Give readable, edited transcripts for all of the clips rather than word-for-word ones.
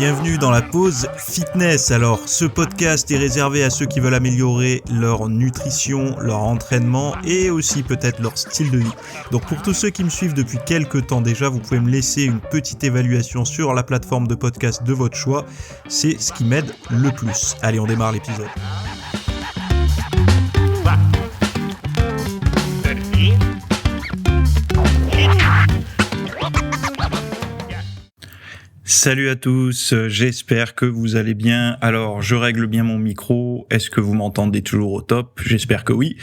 bienvenue dans la pause fitness. Alors, ce podcast est réservé à ceux qui veulent améliorer leur nutrition, leur entraînement et aussi peut-être leur style de vie. Donc pour tous ceux qui me suivent depuis quelques temps déjà, vous pouvez me laisser une petite évaluation sur la plateforme de podcast de votre choix. C'est ce qui m'aide le plus. Allez, on démarre l'épisode. Salut à tous, j'espère que vous allez bien. Alors, je règle bien mon micro. Est-ce que vous m'entendez toujours au top ? J'espère que oui.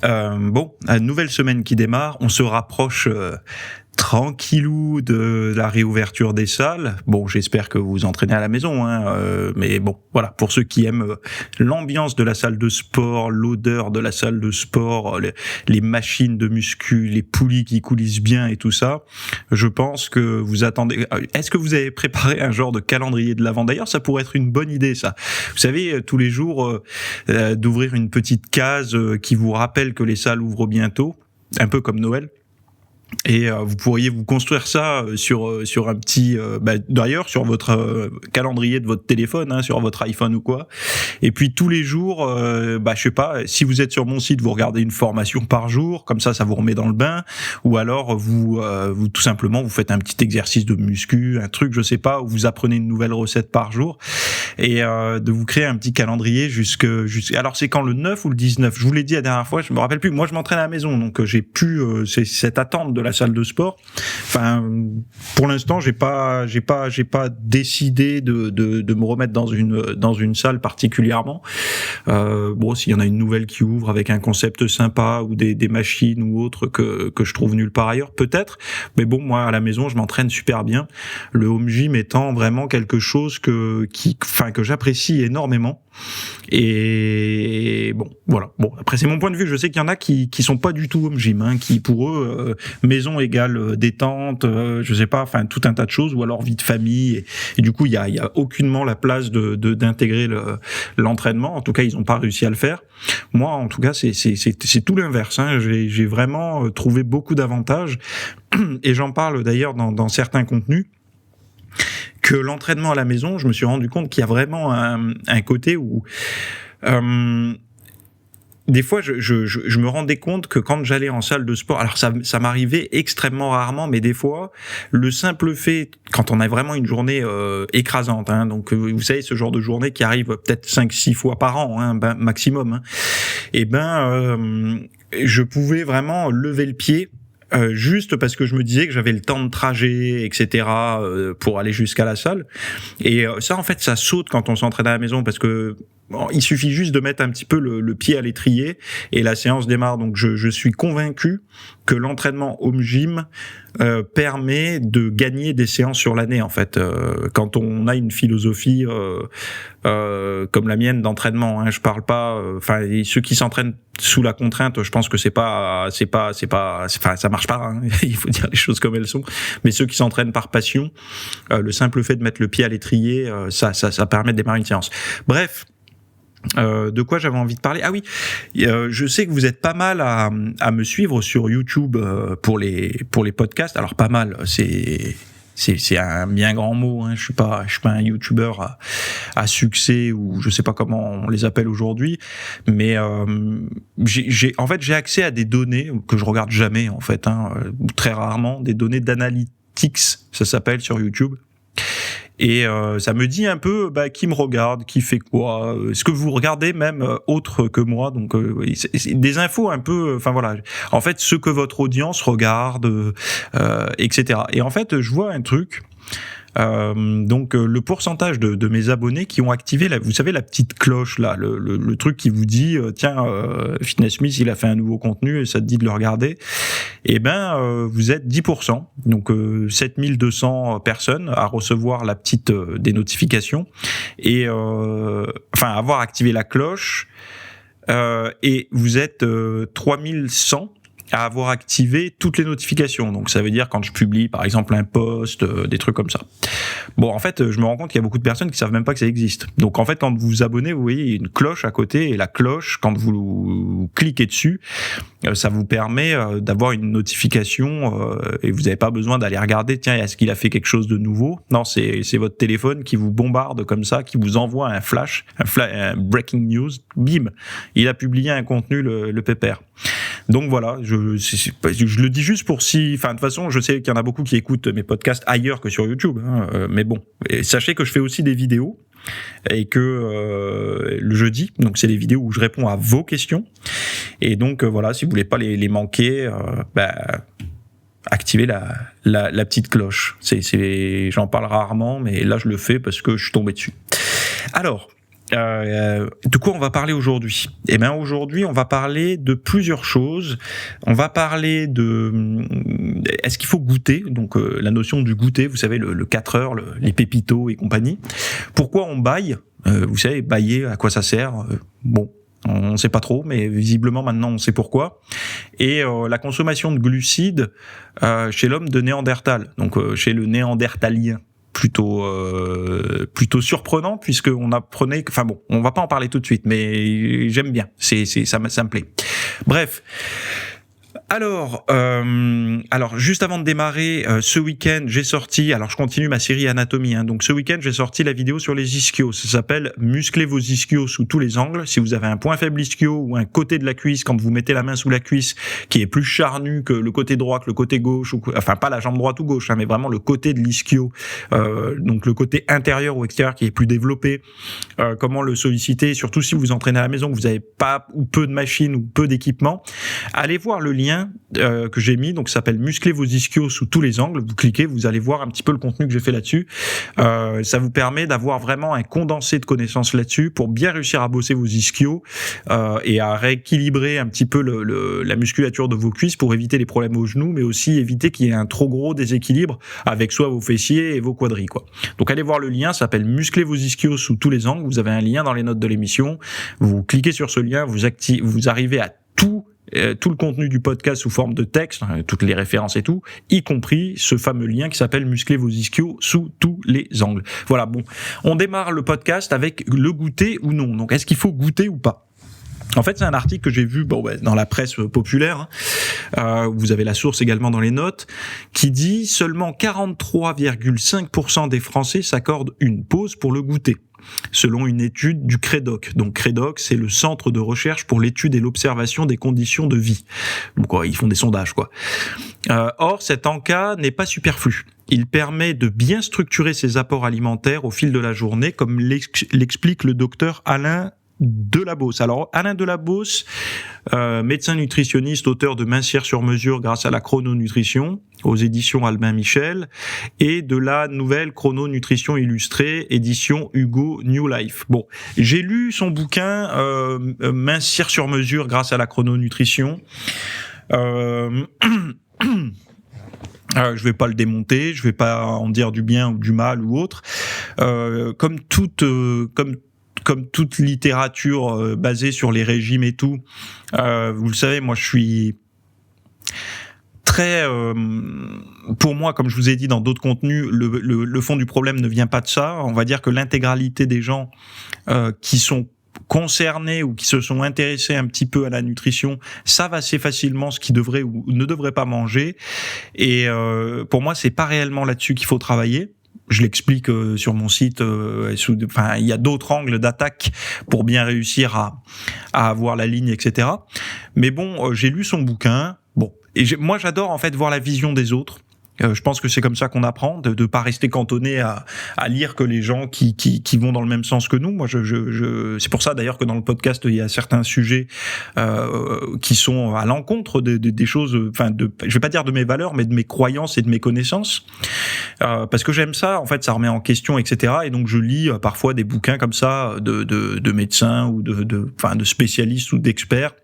Bon, une nouvelle semaine qui démarre. On se rapproche tranquillou de la réouverture des salles. Bon, j'espère que vous vous entraînez à la maison, mais bon, voilà, pour ceux qui aiment l'ambiance de la salle de sport, l'odeur de la salle de sport, les machines de muscu, les poulies qui coulissent bien et tout ça, je pense que vous attendez... Est-ce que vous avez préparé un genre de calendrier de l'Avent ? D'ailleurs, ça pourrait être une bonne idée, ça. Vous savez, tous les jours, d'ouvrir une petite case qui vous rappelle que les salles ouvrent bientôt, un peu comme Noël. Et vous pourriez vous construire ça sur un petit d'ailleurs sur votre calendrier de votre téléphone, sur votre iPhone ou quoi. Et puis tous les jours, je sais pas, si vous êtes sur mon site, vous regardez une formation par jour, comme ça vous remet dans le bain. Ou alors vous tout simplement vous faites un petit exercice de muscu, un truc, je sais pas, où vous apprenez une nouvelle recette par jour. Et de vous créer un petit calendrier jusque alors c'est quand, le 9 ou le 19 ? Je vous l'ai dit la dernière fois, je me rappelle plus. Moi je m'entraîne à la maison, donc j'ai plus cette attente de la salle de sport. Enfin, pour l'instant, j'ai pas décidé de me remettre dans une salle particulièrement. Bon, s'il y en a une nouvelle qui ouvre avec un concept sympa ou des machines ou autres que je trouve nulle part ailleurs, peut-être. Mais bon, moi à la maison, je m'entraîne super bien. Le home gym étant vraiment quelque chose que j'apprécie énormément. Et bon, voilà. Bon, après c'est mon point de vue. Je sais qu'il y en a qui sont pas du tout home gym, qui pour eux maison égale détente, je sais pas, enfin tout un tas de choses, ou alors vie de famille. Et du coup, il y a aucunement la place d'intégrer l'entraînement. En tout cas, ils ont pas réussi à le faire. Moi, en tout cas, c'est tout l'inverse. J'ai vraiment trouvé beaucoup d'avantages, et j'en parle d'ailleurs dans certains contenus. Que l'entraînement à la maison, je me suis rendu compte qu'il y a vraiment un côté où des fois, je me rendais compte que quand j'allais en salle de sport, alors ça m'arrivait extrêmement rarement, mais des fois, le simple fait, quand on a vraiment une journée écrasante, donc vous savez, ce genre de journée qui arrive peut-être 5-6 fois par an, maximum, je pouvais vraiment lever le pied, juste parce que je me disais que j'avais le temps de trajet, etc., pour aller jusqu'à la salle. Et ça, en fait, ça saute quand on s'entraîne à la maison, parce que il suffit juste de mettre un petit peu le pied à l'étrier et la séance démarre. Donc je suis convaincu que l'entraînement home gym permet de gagner des séances sur l'année, en fait. Quand on a une philosophie comme la mienne d'entraînement, je parle pas, ceux qui s'entraînent sous la contrainte, je pense que ça marche pas, il faut dire les choses comme elles sont. Mais ceux qui s'entraînent par passion, le simple fait de mettre le pied à l'étrier, ça permet de démarrer une séance. Bref. De quoi j'avais envie de parler ? Ah oui, je sais que vous êtes pas mal à me suivre sur YouTube pour les podcasts. Alors pas mal, c'est un bien grand mot. Je suis pas un YouTuber à succès, ou je sais pas comment on les appelle aujourd'hui. Mais j'ai accès à des données que je regarde jamais, en fait, très rarement, des données d'analytics, ça s'appelle sur YouTube. Et ça me dit un peu qui me regarde, qui fait quoi, est-ce que vous regardez même autre que moi, donc c'est des infos un peu, voilà, en fait ce que votre audience regarde, etc. Et en fait je vois un truc, le pourcentage de mes abonnés qui ont activé vous savez, la petite cloche là, le truc qui vous dit tiens, Fitness Smith il a fait un nouveau contenu et ça te dit de le regarder. Et vous êtes 10%, donc 7200 personnes à recevoir la petite des notifications et avoir activé la cloche, et vous êtes 3100 à avoir activé toutes les notifications. Donc ça veut dire quand je publie par exemple un post, des trucs comme ça. Bon, en fait, je me rends compte qu'il y a beaucoup de personnes qui savent même pas que ça existe. Donc en fait, quand vous vous abonnez, vous voyez, il y a une cloche à côté, et la cloche, quand vous cliquez dessus, ça vous permet d'avoir une notification, et vous n'avez pas besoin d'aller regarder, tiens, est-ce qu'il a fait quelque chose de nouveau? Non, c'est votre téléphone qui vous bombarde comme ça, qui vous envoie un flash, un breaking news, bim, il a publié un contenu, le pépère. Donc voilà, je le dis juste pour si... Enfin, de toute façon, je sais qu'il y en a beaucoup qui écoutent mes podcasts ailleurs que sur YouTube, hein, mais bon. Et sachez que je fais aussi des vidéos, et que le jeudi, donc c'est des vidéos où je réponds à vos questions. Et donc voilà, si vous voulez pas les manquer, activez la petite cloche. J'en parle rarement, mais là je le fais parce que je suis tombé dessus. Alors... de quoi on va parler aujourd'hui? Eh bien, aujourd'hui, on va parler de plusieurs choses. On va parler de est-ce qu'il faut goûter, donc la notion du goûter, vous savez, le 4 heures, les pépitos et compagnie. Pourquoi on baille? Vous savez, bailler, à quoi ça sert? Bon, on ne sait pas trop, mais visiblement maintenant on sait pourquoi. Et la consommation de glucides chez l'homme de Néandertal, donc chez le néandertalien. Plutôt surprenant, puisque on apprenait, enfin bon, on va pas en parler tout de suite, mais j'aime bien, ça me plaît. Bref. Alors juste avant de démarrer, ce week-end, j'ai sorti, alors je continue ma série Anatomie, hein, donc ce week-end, j'ai sorti la vidéo sur les ischios. Ça s'appelle « Muscler vos ischios sous tous les angles ». Si vous avez un point faible ischio ou un côté de la cuisse, quand vous mettez la main sous la cuisse, qui est plus charnu que le côté droit, que le côté gauche, enfin pas la jambe droite ou gauche, hein, mais vraiment le côté de l'ischio, donc le côté intérieur ou extérieur qui est plus développé, comment le solliciter, surtout si vous entraînez à la maison, que vous n'avez pas ou peu de machines ou peu d'équipement, allez voir le lien que j'ai mis, donc ça s'appelle Muscler vos ischios sous tous les angles. Vous cliquez, vous allez voir un petit peu le contenu que j'ai fait là-dessus. Ça vous permet d'avoir vraiment un condensé de connaissances là-dessus pour bien réussir à bosser vos ischios et à rééquilibrer un petit peu la musculature de vos cuisses pour éviter les problèmes aux genoux, mais aussi éviter qu'il y ait un trop gros déséquilibre avec soit vos fessiers et vos quadris, quoi. Donc allez voir le lien, ça s'appelle Muscler vos ischios sous tous les angles. Vous avez un lien dans les notes de l'émission. Vous cliquez sur ce lien, vous arrivez à tout le contenu du podcast sous forme de texte, toutes les références et tout, y compris ce fameux lien qui s'appelle Muscler vos ischios sous tous les angles. Voilà, bon, on démarre le podcast avec le goûter ou non. Donc, est-ce qu'il faut goûter ou pas? En fait, c'est un article que j'ai vu dans la presse populaire, vous avez la source également dans les notes, qui dit seulement 43,5% des Français s'accordent une pause pour le goûter, selon une étude du CREDOC. Donc CREDOC, c'est le Centre de recherche pour l'étude et l'observation des conditions de vie. Donc, ils font des sondages, quoi. Or, cet encas n'est pas superflu. Il permet de bien structurer ses apports alimentaires au fil de la journée, comme l'explique le docteur Alain Delabos. Alors, Alain Delabos, médecin nutritionniste, auteur de Mincir sur mesure grâce à la chrononutrition, aux éditions Albin Michel, et de la nouvelle chrononutrition illustrée, édition Hugo New Life. Bon, j'ai lu son bouquin Mincir sur mesure grâce à la chrononutrition. Je vais pas le démonter, je vais pas en dire du bien ou du mal ou autre. Comme toute littérature basée sur les régimes et tout, vous le savez, moi je suis très... pour moi, comme je vous ai dit dans d'autres contenus, le fond du problème ne vient pas de ça. On va dire que l'intégralité des gens qui sont concernés ou qui se sont intéressés un petit peu à la nutrition savent assez facilement ce qu'ils devraient ou ne devraient pas manger. Et pour moi, c'est pas réellement là-dessus qu'il faut travailler. Je l'explique sur mon site. Il y a d'autres angles d'attaque pour bien réussir à avoir la ligne, etc. Mais bon, j'ai lu son bouquin. Bon, et moi j'adore en fait voir la vision des autres. Je pense que c'est comme ça qu'on apprend, de pas rester cantonné à lire que les gens qui vont dans le même sens que nous. Moi, c'est pour ça d'ailleurs que dans le podcast il y a certains sujets qui sont à l'encontre des choses, enfin je vais pas dire de mes valeurs, mais de mes croyances et de mes connaissances, parce que j'aime ça. En fait, ça remet en question, etc. Et donc je lis parfois des bouquins comme ça de médecins ou de spécialistes ou d'experts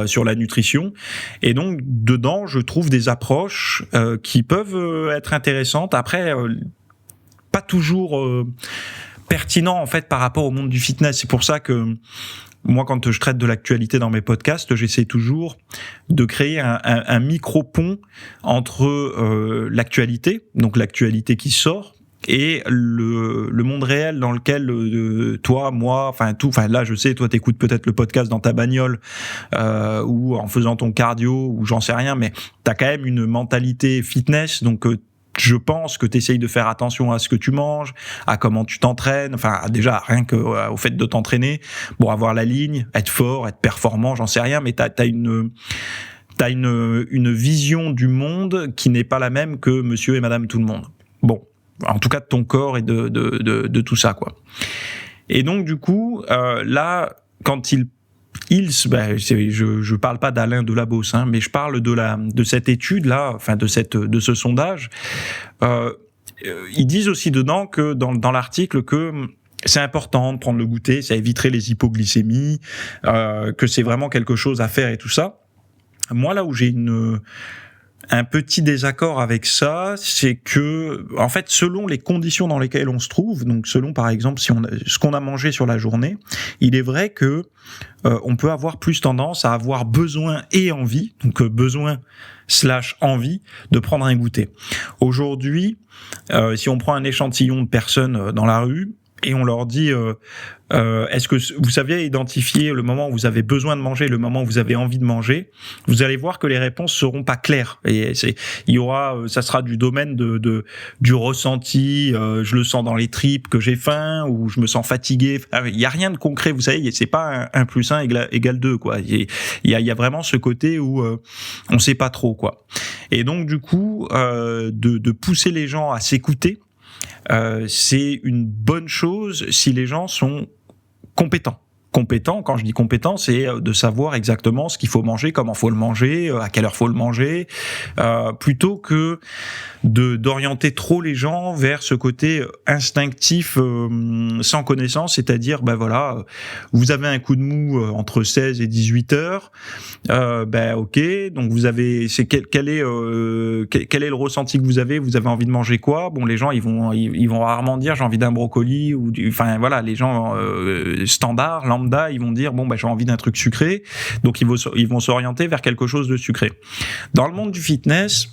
sur la nutrition. Et donc dedans, je trouve des approches qui peuvent être intéressantes. Après, pas toujours pertinent en fait par rapport au monde du fitness. C'est pour ça que moi, quand je traite de l'actualité dans mes podcasts, j'essaie toujours de créer un micro-pont entre l'actualité, donc l'actualité qui sort, et le monde réel dans lequel toi, moi, enfin là je sais, toi t'écoutes peut-être le podcast dans ta bagnole ou en faisant ton cardio ou j'en sais rien, mais t'as quand même une mentalité fitness, donc je pense que tu essayes de faire attention à ce que tu manges, à comment tu t'entraînes, enfin déjà rien que au fait de t'entraîner, bon, avoir la ligne, être fort, être performant, j'en sais rien, mais t'as une vision du monde qui n'est pas la même que monsieur et madame tout le monde. Bon, en tout cas de ton corps et de tout ça, quoi. Et donc du coup, là, quand je parle pas d'Alain Delabos, mais je parle de cette étude là, enfin de ce sondage. Ils disent aussi dedans que dans l'article que c'est important de prendre le goûter, ça éviterait les hypoglycémies, que c'est vraiment quelque chose à faire et tout ça. Moi, là où j'ai un petit désaccord avec ça, c'est que, en fait, selon les conditions dans lesquelles on se trouve, donc selon, par exemple, ce qu'on a mangé sur la journée, il est vrai que on peut avoir plus tendance à avoir besoin et envie, donc besoin / envie de prendre un goûter. Aujourd'hui, si on prend un échantillon de personnes dans la rue et on leur dit est-ce que vous savez identifier le moment où vous avez besoin de manger, le moment où vous avez envie de manger, vous allez voir que les réponses seront pas claires. Et ça sera du domaine du ressenti, je le sens dans les tripes que j'ai faim, ou je me sens fatigué. Il y a rien de concret, vous savez, c'est pas 1 + 1 égale 2, quoi. Il y a vraiment ce côté où on sait pas trop, quoi. Et donc du coup, de pousser les gens à s'écouter, c'est une bonne chose si les gens sont compétents. Quand je dis compétent, c'est de savoir exactement ce qu'il faut manger, comment faut le manger, à quelle heure faut le manger, plutôt que d'orienter trop les gens vers ce côté instinctif sans connaissance, c'est-à-dire voilà, vous avez un coup de mou entre 16 et 18 heures, ok, donc vous avez quel est le ressenti que vous avez envie de manger quoi? Bon, les gens ils vont rarement dire j'ai envie d'un brocoli ou enfin voilà, les gens standard lambda, ils vont dire j'ai envie d'un truc sucré, donc ils vont s'orienter vers quelque chose de sucré. Dans le monde du fitness,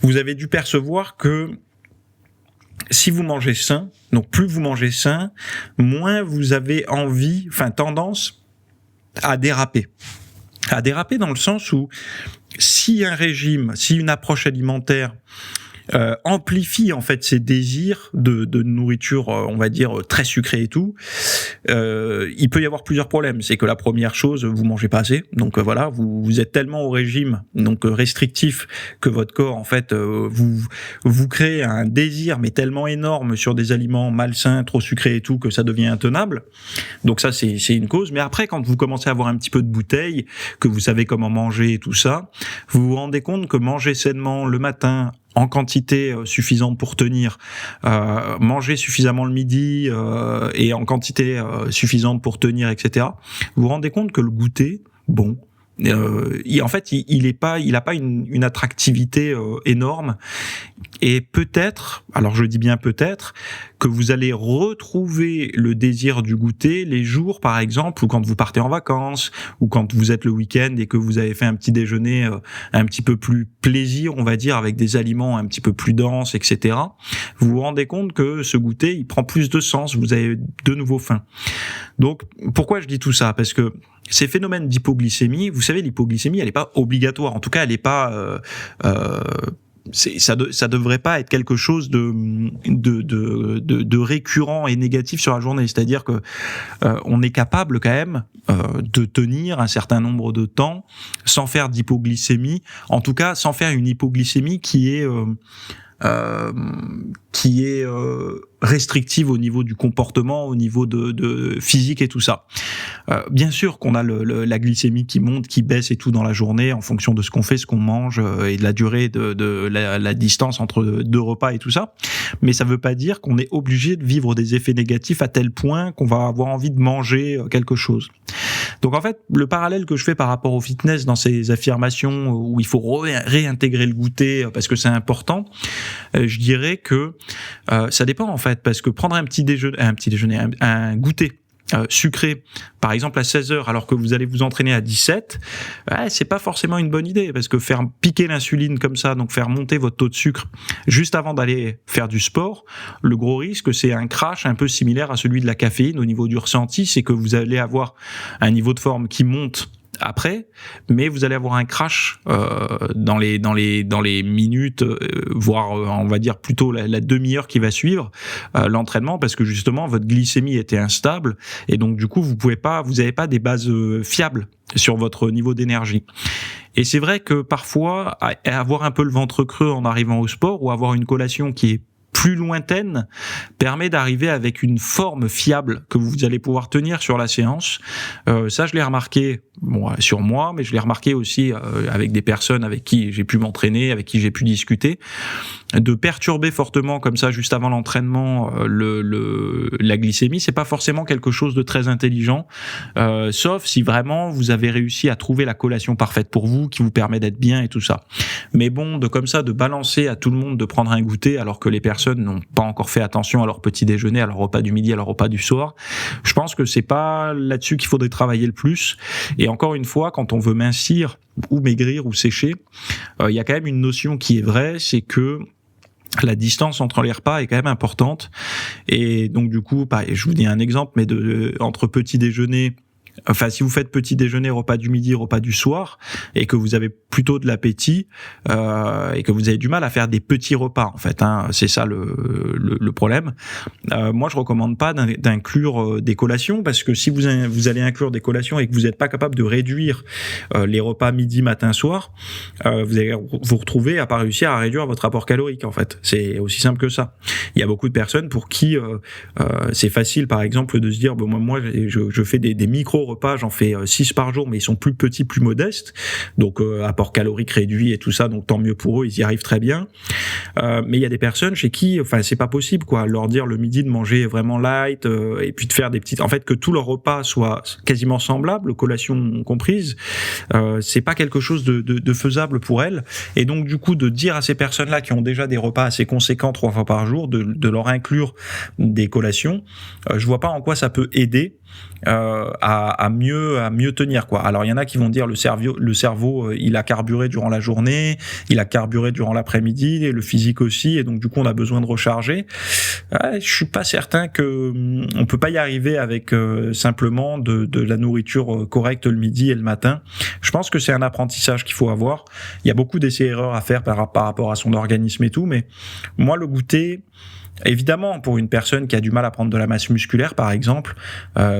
vous avez dû percevoir que si vous mangez sain, donc plus vous mangez sain, moins vous avez tendance à déraper. À déraper dans le sens où si un régime, si une approche alimentaire amplifie en fait ces désirs de nourriture, on va dire très sucrée et tout, il peut y avoir plusieurs problèmes. C'est que la première chose, vous mangez pas assez, donc voilà, vous êtes tellement au régime, donc restrictif, que votre corps en fait vous crée un désir mais tellement énorme sur des aliments malsains, trop sucrés et tout, que ça devient intenable. Donc ça c'est une cause. Mais après, quand vous commencez à avoir un petit peu de bouteille, que vous savez comment manger et tout ça, vous vous rendez compte que manger sainement le matin, en quantité suffisante pour tenir, manger suffisamment le midi et en quantité suffisante pour tenir, etc. Vous vous rendez compte que le goûter, en fait, il a pas une attractivité énorme. Et peut-être, alors je dis bien peut-être, que vous allez retrouver le désir du goûter les jours, par exemple, ou quand vous partez en vacances, ou quand vous êtes le week-end et que vous avez fait un petit déjeuner un petit peu plus plaisir, on va dire, avec des aliments un petit peu plus denses, etc. Vous vous rendez compte que ce goûter, il prend plus de sens, vous avez de nouveau faim. Donc, pourquoi je dis tout ça ? Parce que ces phénomènes d'hypoglycémie, vous savez, l'hypoglycémie, elle n'est pas obligatoire. En tout cas, elle n'est pas... ça devrait pas être quelque chose de récurrent et négatif sur la journée. C'est-à-dire que on est capable quand même de tenir un certain nombre de temps sans faire d'hypoglycémie. En tout cas, sans faire une hypoglycémie qui est restrictive au niveau du comportement, au niveau de physique et tout ça. Bien sûr qu'on a la glycémie qui monte, qui baisse et tout dans la journée en fonction de ce qu'on fait, ce qu'on mange et de la durée de la distance entre 2 repas et tout ça. Mais ça veut pas dire qu'on est obligé de vivre des effets négatifs à tel point qu'on va avoir envie de manger quelque chose. Donc en fait, le parallèle que je fais par rapport au fitness dans ces affirmations où il faut réintégrer le goûter parce que c'est important, je dirais que ça dépend en fait, parce que prendre un goûter sucré, par exemple à 16h, alors que vous allez vous entraîner à 17, c'est pas forcément une bonne idée, parce que faire piquer l'insuline comme ça, donc faire monter votre taux de sucre juste avant d'aller faire du sport, le gros risque, c'est un crash un peu similaire à celui de la caféine au niveau du ressenti, c'est que vous allez avoir un niveau de forme qui monte après, mais vous allez avoir un crash dans les minutes, voire on va dire plutôt la demi-heure qui va suivre l'entraînement, parce que justement votre glycémie était instable et donc du coup vous n'avez pas des bases fiables sur votre niveau d'énergie. Et c'est vrai que parfois avoir un peu le ventre creux en arrivant au sport ou avoir une collation qui est plus lointaine permet d'arriver avec une forme fiable que vous allez pouvoir tenir sur la séance. Ça, je l'ai remarqué sur moi, mais je l'ai remarqué aussi avec des personnes avec qui j'ai pu m'entraîner, avec qui j'ai pu discuter. De perturber fortement comme ça juste avant l'entraînement la glycémie, c'est pas forcément quelque chose de très intelligent, sauf si vraiment vous avez réussi à trouver la collation parfaite pour vous, qui vous permet d'être bien et tout ça. Mais bon, de balancer à tout le monde de prendre un goûter alors que les personnes n'ont pas encore fait attention à leur petit déjeuner, à leur repas du midi, à leur repas du soir, je pense que c'est pas là-dessus qu'il faudrait travailler le plus. Et encore une fois, quand on veut mincir ou maigrir ou sécher, il y a quand même une notion qui est vraie, c'est que la distance entre les repas est quand même importante. Et donc du coup, je vous dis un exemple, mais entre petit déjeuner, enfin si vous faites petit déjeuner, repas du midi, repas du soir, et que vous avez plutôt de l'appétit et que vous avez du mal à faire des petits repas, en fait, c'est ça le problème. Moi, je recommande pas d'inclure des collations, parce que si vous allez inclure des collations et que vous n'êtes pas capable de réduire les repas midi, matin, soir, vous allez vous retrouver à pas réussir à réduire votre apport calorique, en fait. C'est aussi simple que ça. Il y a beaucoup de personnes pour qui c'est facile, par exemple, de se dire moi je fais des micro-repas, j'en fais 6 par jour, mais ils sont plus petits, plus modestes, donc apport calorique réduit et tout ça, donc tant mieux pour eux, ils y arrivent très bien. Mais il y a des personnes chez qui, c'est pas possible, quoi, leur dire le midi de manger vraiment light et puis de faire des petites, en fait, que tout leur repas soit quasiment semblable, collation comprise, c'est pas quelque chose de faisable pour elles. Et donc du coup, de dire à ces personnes-là qui ont déjà des repas assez conséquents 3 fois par jour, de leur inclure des collations, je vois pas en quoi ça peut aider à mieux tenir, quoi. Alors il y en a qui vont dire le cerveau il a carburé durant la journée, il a carburé durant l'après-midi, et le physique aussi, et donc du coup on a besoin de recharger. Je suis pas certain que on peut pas y arriver avec simplement de la nourriture correcte le midi et le matin. Je pense que c'est un apprentissage qu'il faut avoir. Il y a beaucoup d'essais-erreurs à faire par rapport à son organisme et tout, mais moi le goûter, évidemment, pour une personne qui a du mal à prendre de la masse musculaire, par exemple,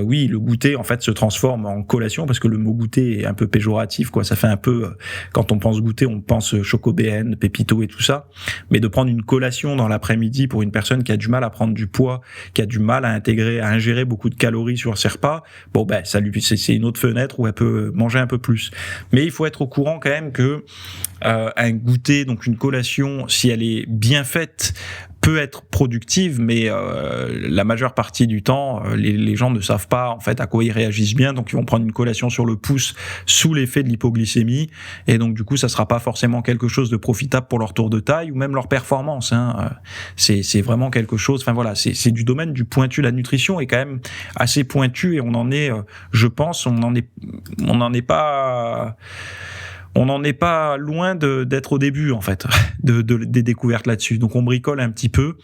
oui, le goûter en fait se transforme en collation, parce que le mot goûter est un peu péjoratif, quoi. Ça fait un peu, quand on pense goûter, on pense Choco-BN, Pépito et tout ça. Mais de prendre une collation dans l'après-midi pour une personne qui a du mal à prendre du poids, qui a du mal à ingérer beaucoup de calories sur ses repas, c'est une autre fenêtre où elle peut manger un peu plus. Mais il faut être au courant quand même que un goûter, donc une collation, si elle est bien faite, peut être productive, mais la majeure partie du temps, les gens ne savent pas en fait à quoi ils réagissent bien, donc ils vont prendre une collation sur le pouce sous l'effet de l'hypoglycémie, et donc du coup ça sera pas forcément quelque chose de profitable pour leur tour de taille ou même leur performance. C'est vraiment quelque chose. Enfin voilà, c'est du domaine du pointu. La nutrition est quand même assez pointue, et on en est, je pense, on n'en est pas loin d'être au début, en fait, des découvertes là-dessus. Donc on bricole un petit peu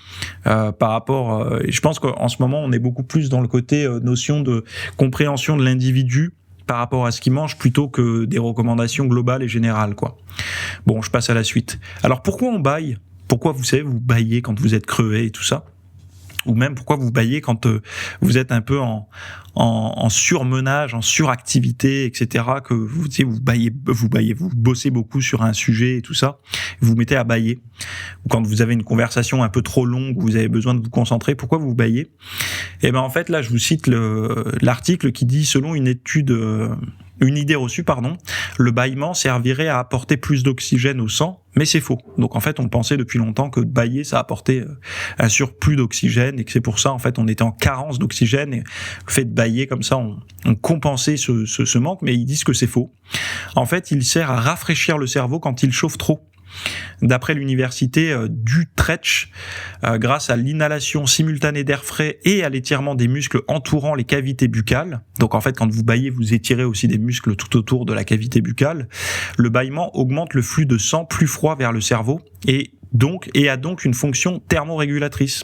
par rapport. Je pense qu'en ce moment on est beaucoup plus dans le côté notion de compréhension de l'individu par rapport à ce qu'il mange, plutôt que des recommandations globales et générales, quoi. Bon, je passe à la suite. Alors pourquoi on bâille ? Pourquoi vous bâillez quand vous êtes crevé et tout ça ? Ou même pourquoi vous bâillez quand vous êtes un peu en surmenage, en suractivité, etc., que vous bâillez, vous bossez beaucoup sur un sujet et tout ça, vous vous mettez à bâiller. Ou quand vous avez une conversation un peu trop longue, vous avez besoin de vous concentrer, pourquoi vous bâillez ? Et ben en fait là, je vous cite l'article qui dit, selon une idée reçue, le bâillement servirait à apporter plus d'oxygène au sang, mais c'est faux. Donc en fait, on pensait depuis longtemps que bâiller, ça apportait un surplus d'oxygène, et que c'est pour ça, en fait, on était en carence d'oxygène, et le fait de bâiller comme ça, on compensait ce manque, mais ils disent que c'est faux. En fait, il sert à rafraîchir le cerveau quand il chauffe trop. D'après l'université d'Utrecht, grâce à l'inhalation simultanée d'air frais et à l'étirement des muscles entourant les cavités buccales, donc en fait quand vous bâillez, vous étirez aussi des muscles tout autour de la cavité buccale, le bâillement augmente le flux de sang plus froid vers le cerveau et a donc une fonction thermorégulatrice.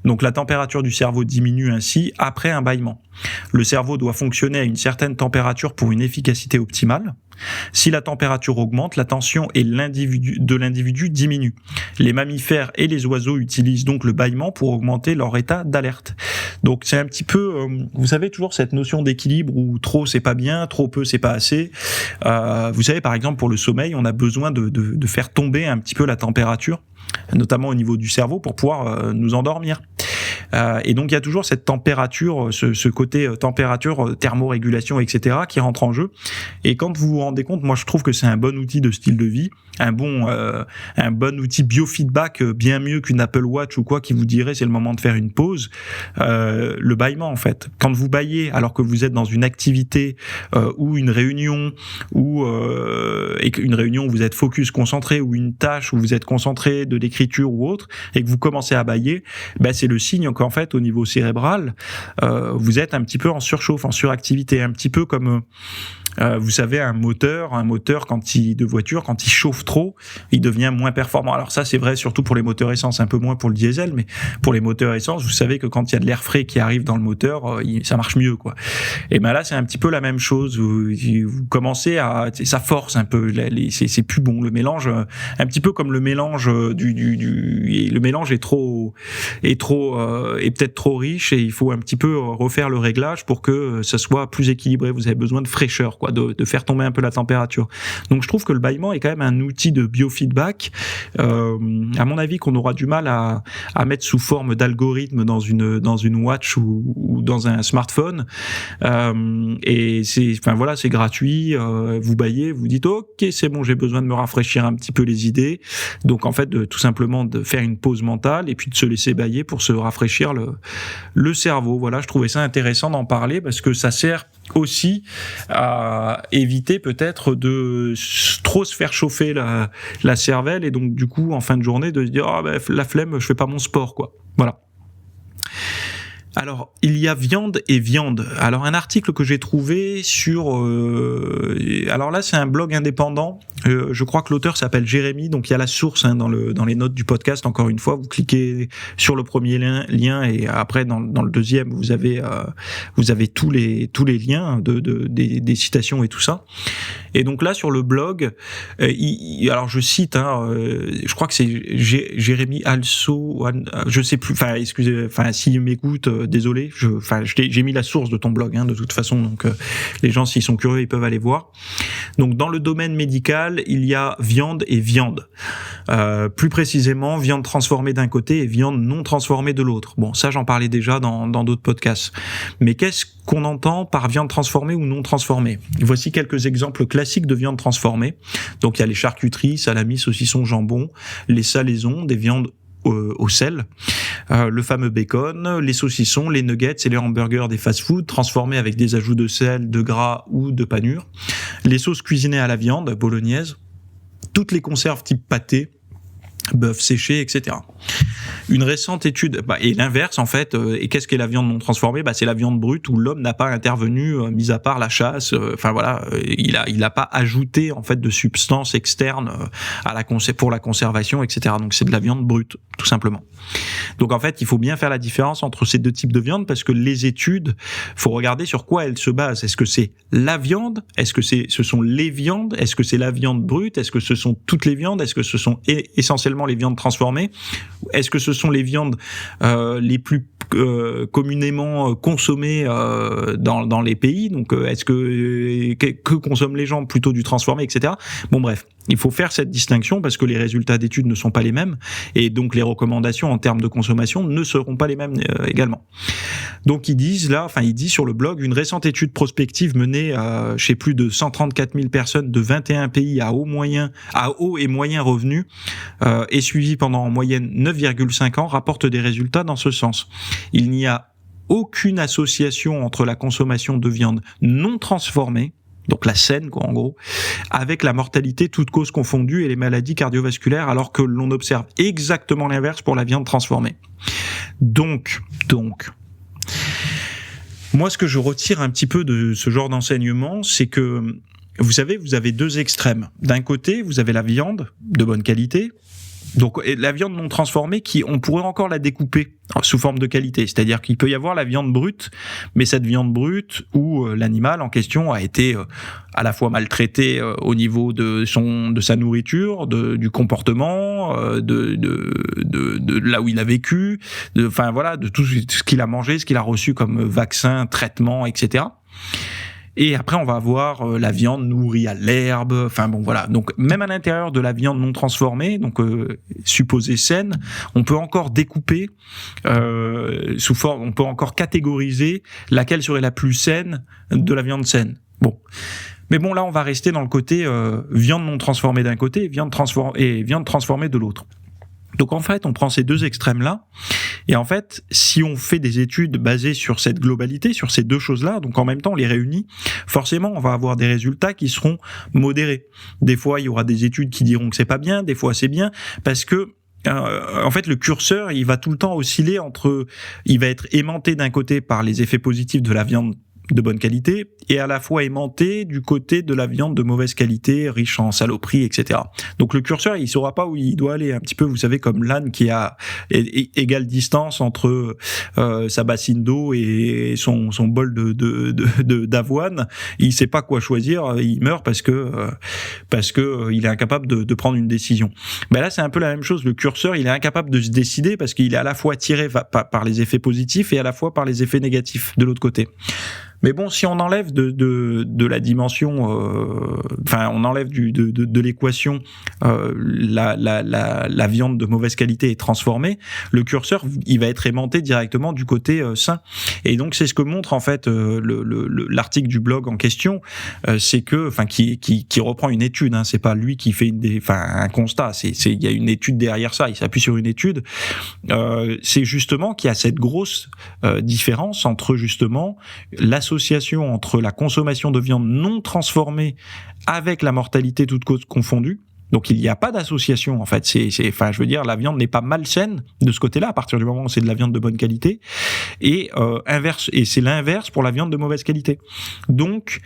Donc la température du cerveau diminue ainsi après un bâillement. Le cerveau doit fonctionner à une certaine température pour une efficacité optimale. Si la température augmente, la tension de l'individu diminue. Les mammifères et les oiseaux utilisent donc le bâillement pour augmenter leur état d'alerte. Donc c'est un petit peu, vous savez toujours cette notion d'équilibre où trop c'est pas bien, trop peu c'est pas assez. Vous savez par exemple pour le sommeil, on a besoin de faire tomber un petit peu la température, notamment au niveau du cerveau pour pouvoir nous endormir. Et donc il y a toujours cette température, ce côté température, thermorégulation, etc. qui rentre en jeu. Et quand vous vous rendez compte, moi je trouve que c'est un bon outil de style de vie, un bon outil biofeedback, bien mieux qu'une Apple Watch ou quoi qui vous dirait c'est le moment de faire une pause. Le bâillement en fait. Quand vous bâillez alors que vous êtes dans une activité ou une réunion et qu'une réunion où vous êtes focus, concentré, ou une tâche où vous êtes concentré, de l'écriture ou autre, et que vous commencez à bâiller, c'est le signe qu'en fait au niveau cérébral vous êtes un petit peu en surchauffe, en suractivité, un petit peu comme vous savez un moteur quand il chauffe trop, il devient moins performant. Alors ça c'est vrai surtout pour les moteurs essence, un peu moins pour le diesel, mais pour les moteurs essence, vous savez que quand il y a de l'air frais qui arrive dans le moteur, ça marche mieux quoi. Et là c'est un petit peu la même chose, vous commencez à, ça force un peu, c'est plus bon le mélange, un petit peu comme le mélange le mélange est peut-être trop riche et il faut un petit peu refaire le réglage pour que ça soit plus équilibré. Vous avez besoin de fraîcheur, de faire tomber un peu la température. Donc je trouve que le bâillement est quand même un outil de biofeedback, à mon avis qu'on aura du mal à mettre sous forme d'algorithme dans une watch ou dans un smartphone. Et c'est gratuit. Vous bâillez, vous dites ok c'est bon, j'ai besoin de me rafraîchir un petit peu les idées. Donc en fait tout simplement de faire une pause mentale et puis de se laisser bâiller pour se rafraîchir le cerveau. Voilà, je trouvais ça intéressant d'en parler parce que ça sert aussi à éviter peut-être de trop se faire chauffer la cervelle et donc du coup en fin de journée de se dire la flemme, je fais pas mon sport quoi. Voilà. Alors, il y a viande et viande. Alors, un article que j'ai trouvé sur... alors là, c'est un blog indépendant. Je crois que l'auteur s'appelle Jérémy. Donc, il y a la source dans les notes du podcast. Encore une fois, vous cliquez sur le premier lien et après, dans le deuxième, vous avez tous les liens des citations et tout ça. Et donc là, sur le blog, alors je cite, je crois que c'est Jérémy Also, je sais plus, s'il m'écoute, désolé, j'ai mis la source de ton blog, de toute façon, donc les gens, s'ils sont curieux, ils peuvent aller voir. Donc dans le domaine médical, il y a viande et viande. Plus précisément, viande transformée d'un côté et viande non transformée de l'autre. Bon, ça, j'en parlais déjà dans d'autres podcasts. Mais qu'est-ce qu'on entend par viande transformée ou non transformée? Voici quelques exemples classiques de viande transformée. Donc il y a les charcuteries, salami, saucisson, jambon, les salaisons, des viandes au sel, le fameux bacon, les saucissons, les nuggets et les hamburgers des fast-food transformés avec des ajouts de sel, de gras ou de panure, les sauces cuisinées à la viande, bolognaise, toutes les conserves type pâté, bœuf séché, etc. Une récente étude, et l'inverse en fait, et qu'est-ce qu'est la viande non transformée? C'est la viande brute où l'homme n'a pas intervenu, mis à part la chasse, il a pas ajouté en fait de substances externes pour la conservation, etc. Donc c'est de la viande brute, tout simplement. Donc en fait, il faut bien faire la différence entre ces deux types de viande parce que les études, faut regarder sur quoi elles se basent. Est-ce que c'est la viande? Est-ce que ce sont les viandes? Est-ce que c'est la viande brute? Est-ce que ce sont toutes les viandes? Est-ce que ce sont essentiellement les viandes transformées? Est-ce que ce sont les viandes les plus communément consommées dans les pays? Donc est-ce que consomment les gens? Plutôt du transformé, etc. Bon bref, il faut faire cette distinction parce que les résultats d'études ne sont pas les mêmes et donc les recommandations en termes de consommation ne seront pas les mêmes également. Donc il dit sur le blog, une récente étude prospective menée chez plus de 134 000 personnes de 21 pays à haut et moyen revenus et suivie pendant en moyenne 9,5 ans rapporte des résultats dans ce sens. Il n'y a aucune association entre la consommation de viande non transformée donc la saine quoi en gros, avec la mortalité toutes causes confondues et les maladies cardiovasculaires, alors que l'on observe exactement l'inverse pour la viande transformée. Donc, moi ce que je retire un petit peu de ce genre d'enseignement, c'est que vous savez, vous avez deux extrêmes. D'un côté, vous avez la viande de bonne qualité, donc la viande non transformée, on pourrait encore la découper sous forme de qualité. C'est-à-dire qu'il peut y avoir la viande brute, mais cette viande brute où l'animal en question a été à la fois maltraité au niveau de sa nourriture, du comportement, de là où il a vécu, de tout ce qu'il a mangé, ce qu'il a reçu comme vaccin, traitement, etc. Et après, on va avoir la viande nourrie à l'herbe. Enfin bon, voilà. Donc, même à l'intérieur de la viande non transformée, donc supposée saine, on peut encore découper sous forme. On peut encore catégoriser laquelle serait la plus saine de la viande saine. Bon. Mais bon, là, on va rester dans le côté viande non transformée d'un côté et viande transformée de l'autre. Donc en fait, on prend ces deux extrêmes-là, et en fait, si on fait des études basées sur cette globalité, sur ces deux choses-là, donc en même temps on les réunit, forcément on va avoir des résultats qui seront modérés. Des fois, il y aura des études qui diront que c'est pas bien, des fois c'est bien, parce que en fait, le curseur, il va tout le temps osciller il va être aimanté d'un côté par les effets positifs de la viande de bonne qualité et à la fois aimanté du côté de la viande de mauvaise qualité, riche en saloperies, etc. Donc le curseur, il saura pas où il doit aller, un petit peu, vous savez, comme l'âne qui a égale distance entre sa bassine d'eau et son bol d'avoine. Il sait pas quoi choisir, il meurt parce que il est incapable de prendre une décision. Ben là, c'est un peu la même chose. Le curseur, il est incapable de se décider parce qu'il est à la fois tiré par les effets positifs et à la fois par les effets négatifs de l'autre côté. Mais bon, si on enlève de la dimension, on enlève de l'équation la viande de mauvaise qualité est transformée, le curseur il va être aimanté directement du côté sain. Et donc c'est ce que montre en fait l'article du blog en question, c'est que, qui reprend une étude, hein, c'est pas lui qui fait un constat, il y a une étude derrière ça, il s'appuie sur une étude. C'est justement qu'il y a cette grosse différence entre justement l'association entre la consommation de viande non transformée avec la mortalité toute cause confondue. Donc il n'y a pas d'association en fait. Je veux dire, la viande n'est pas malsaine de ce côté-là à partir du moment où c'est de la viande de bonne qualité. Et c'est l'inverse pour la viande de mauvaise qualité. Donc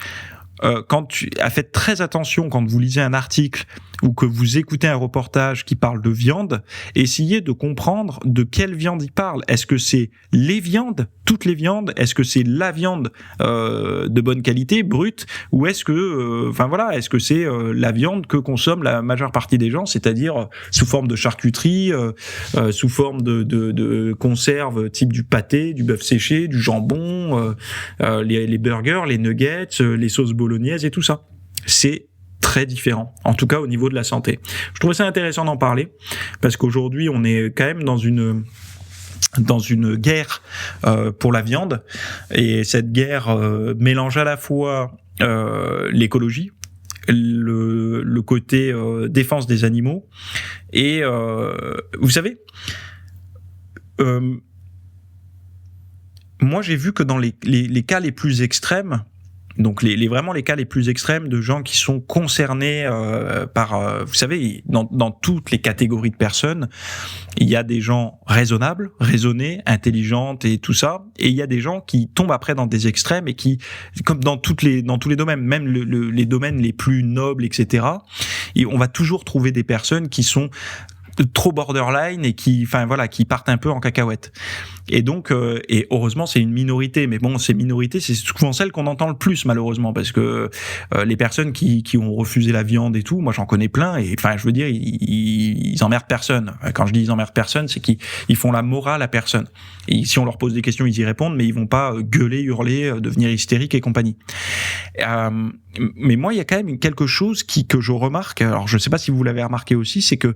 faites très attention quand vous lisez un article ou que vous écoutez un reportage qui parle de viande, essayez de comprendre de quelle viande il parle. Est-ce que c'est les viandes, toutes les viandes? Est-ce que c'est la viande de bonne qualité, brute? Ou est-ce que, est-ce que c'est la viande que consomme la majeure partie des gens, c'est-à-dire sous forme de charcuterie, sous forme de conserve type du pâté, du bœuf séché, du jambon, les burgers, les nuggets, les sauces bolognaises et tout ça. C'est très différent, en tout cas au niveau de la santé. Je trouvais ça intéressant d'en parler, parce qu'aujourd'hui on est quand même dans une guerre pour la viande, et cette guerre mélange à la fois l'écologie, le côté défense des animaux, et vous savez, moi j'ai vu que dans les cas les plus extrêmes, donc vraiment les cas les plus extrêmes de gens qui sont concernés par, vous savez, dans toutes les catégories de personnes, il y a des gens raisonnables, raisonnés, intelligentes et tout ça, et il y a des gens qui tombent après dans des extrêmes et qui, comme dans tous les domaines, même les domaines les plus nobles, etc. Et on va toujours trouver des personnes qui sont trop borderline et qui partent un peu en cacahuète. Et donc, et heureusement, c'est une minorité. Mais bon, ces minorités, c'est souvent celles qu'on entend le plus, malheureusement, parce que les personnes qui ont refusé la viande et tout, moi j'en connais plein. Et je veux dire, ils emmerdent personne. Quand je dis ils emmerdent personne, c'est qu'ils font la morale à personne. Et si on leur pose des questions, ils y répondent, mais ils vont pas gueuler, hurler, devenir hystériques et compagnie. Mais moi, il y a quand même quelque chose que je remarque. Alors, je sais pas si vous l'avez remarqué aussi, c'est que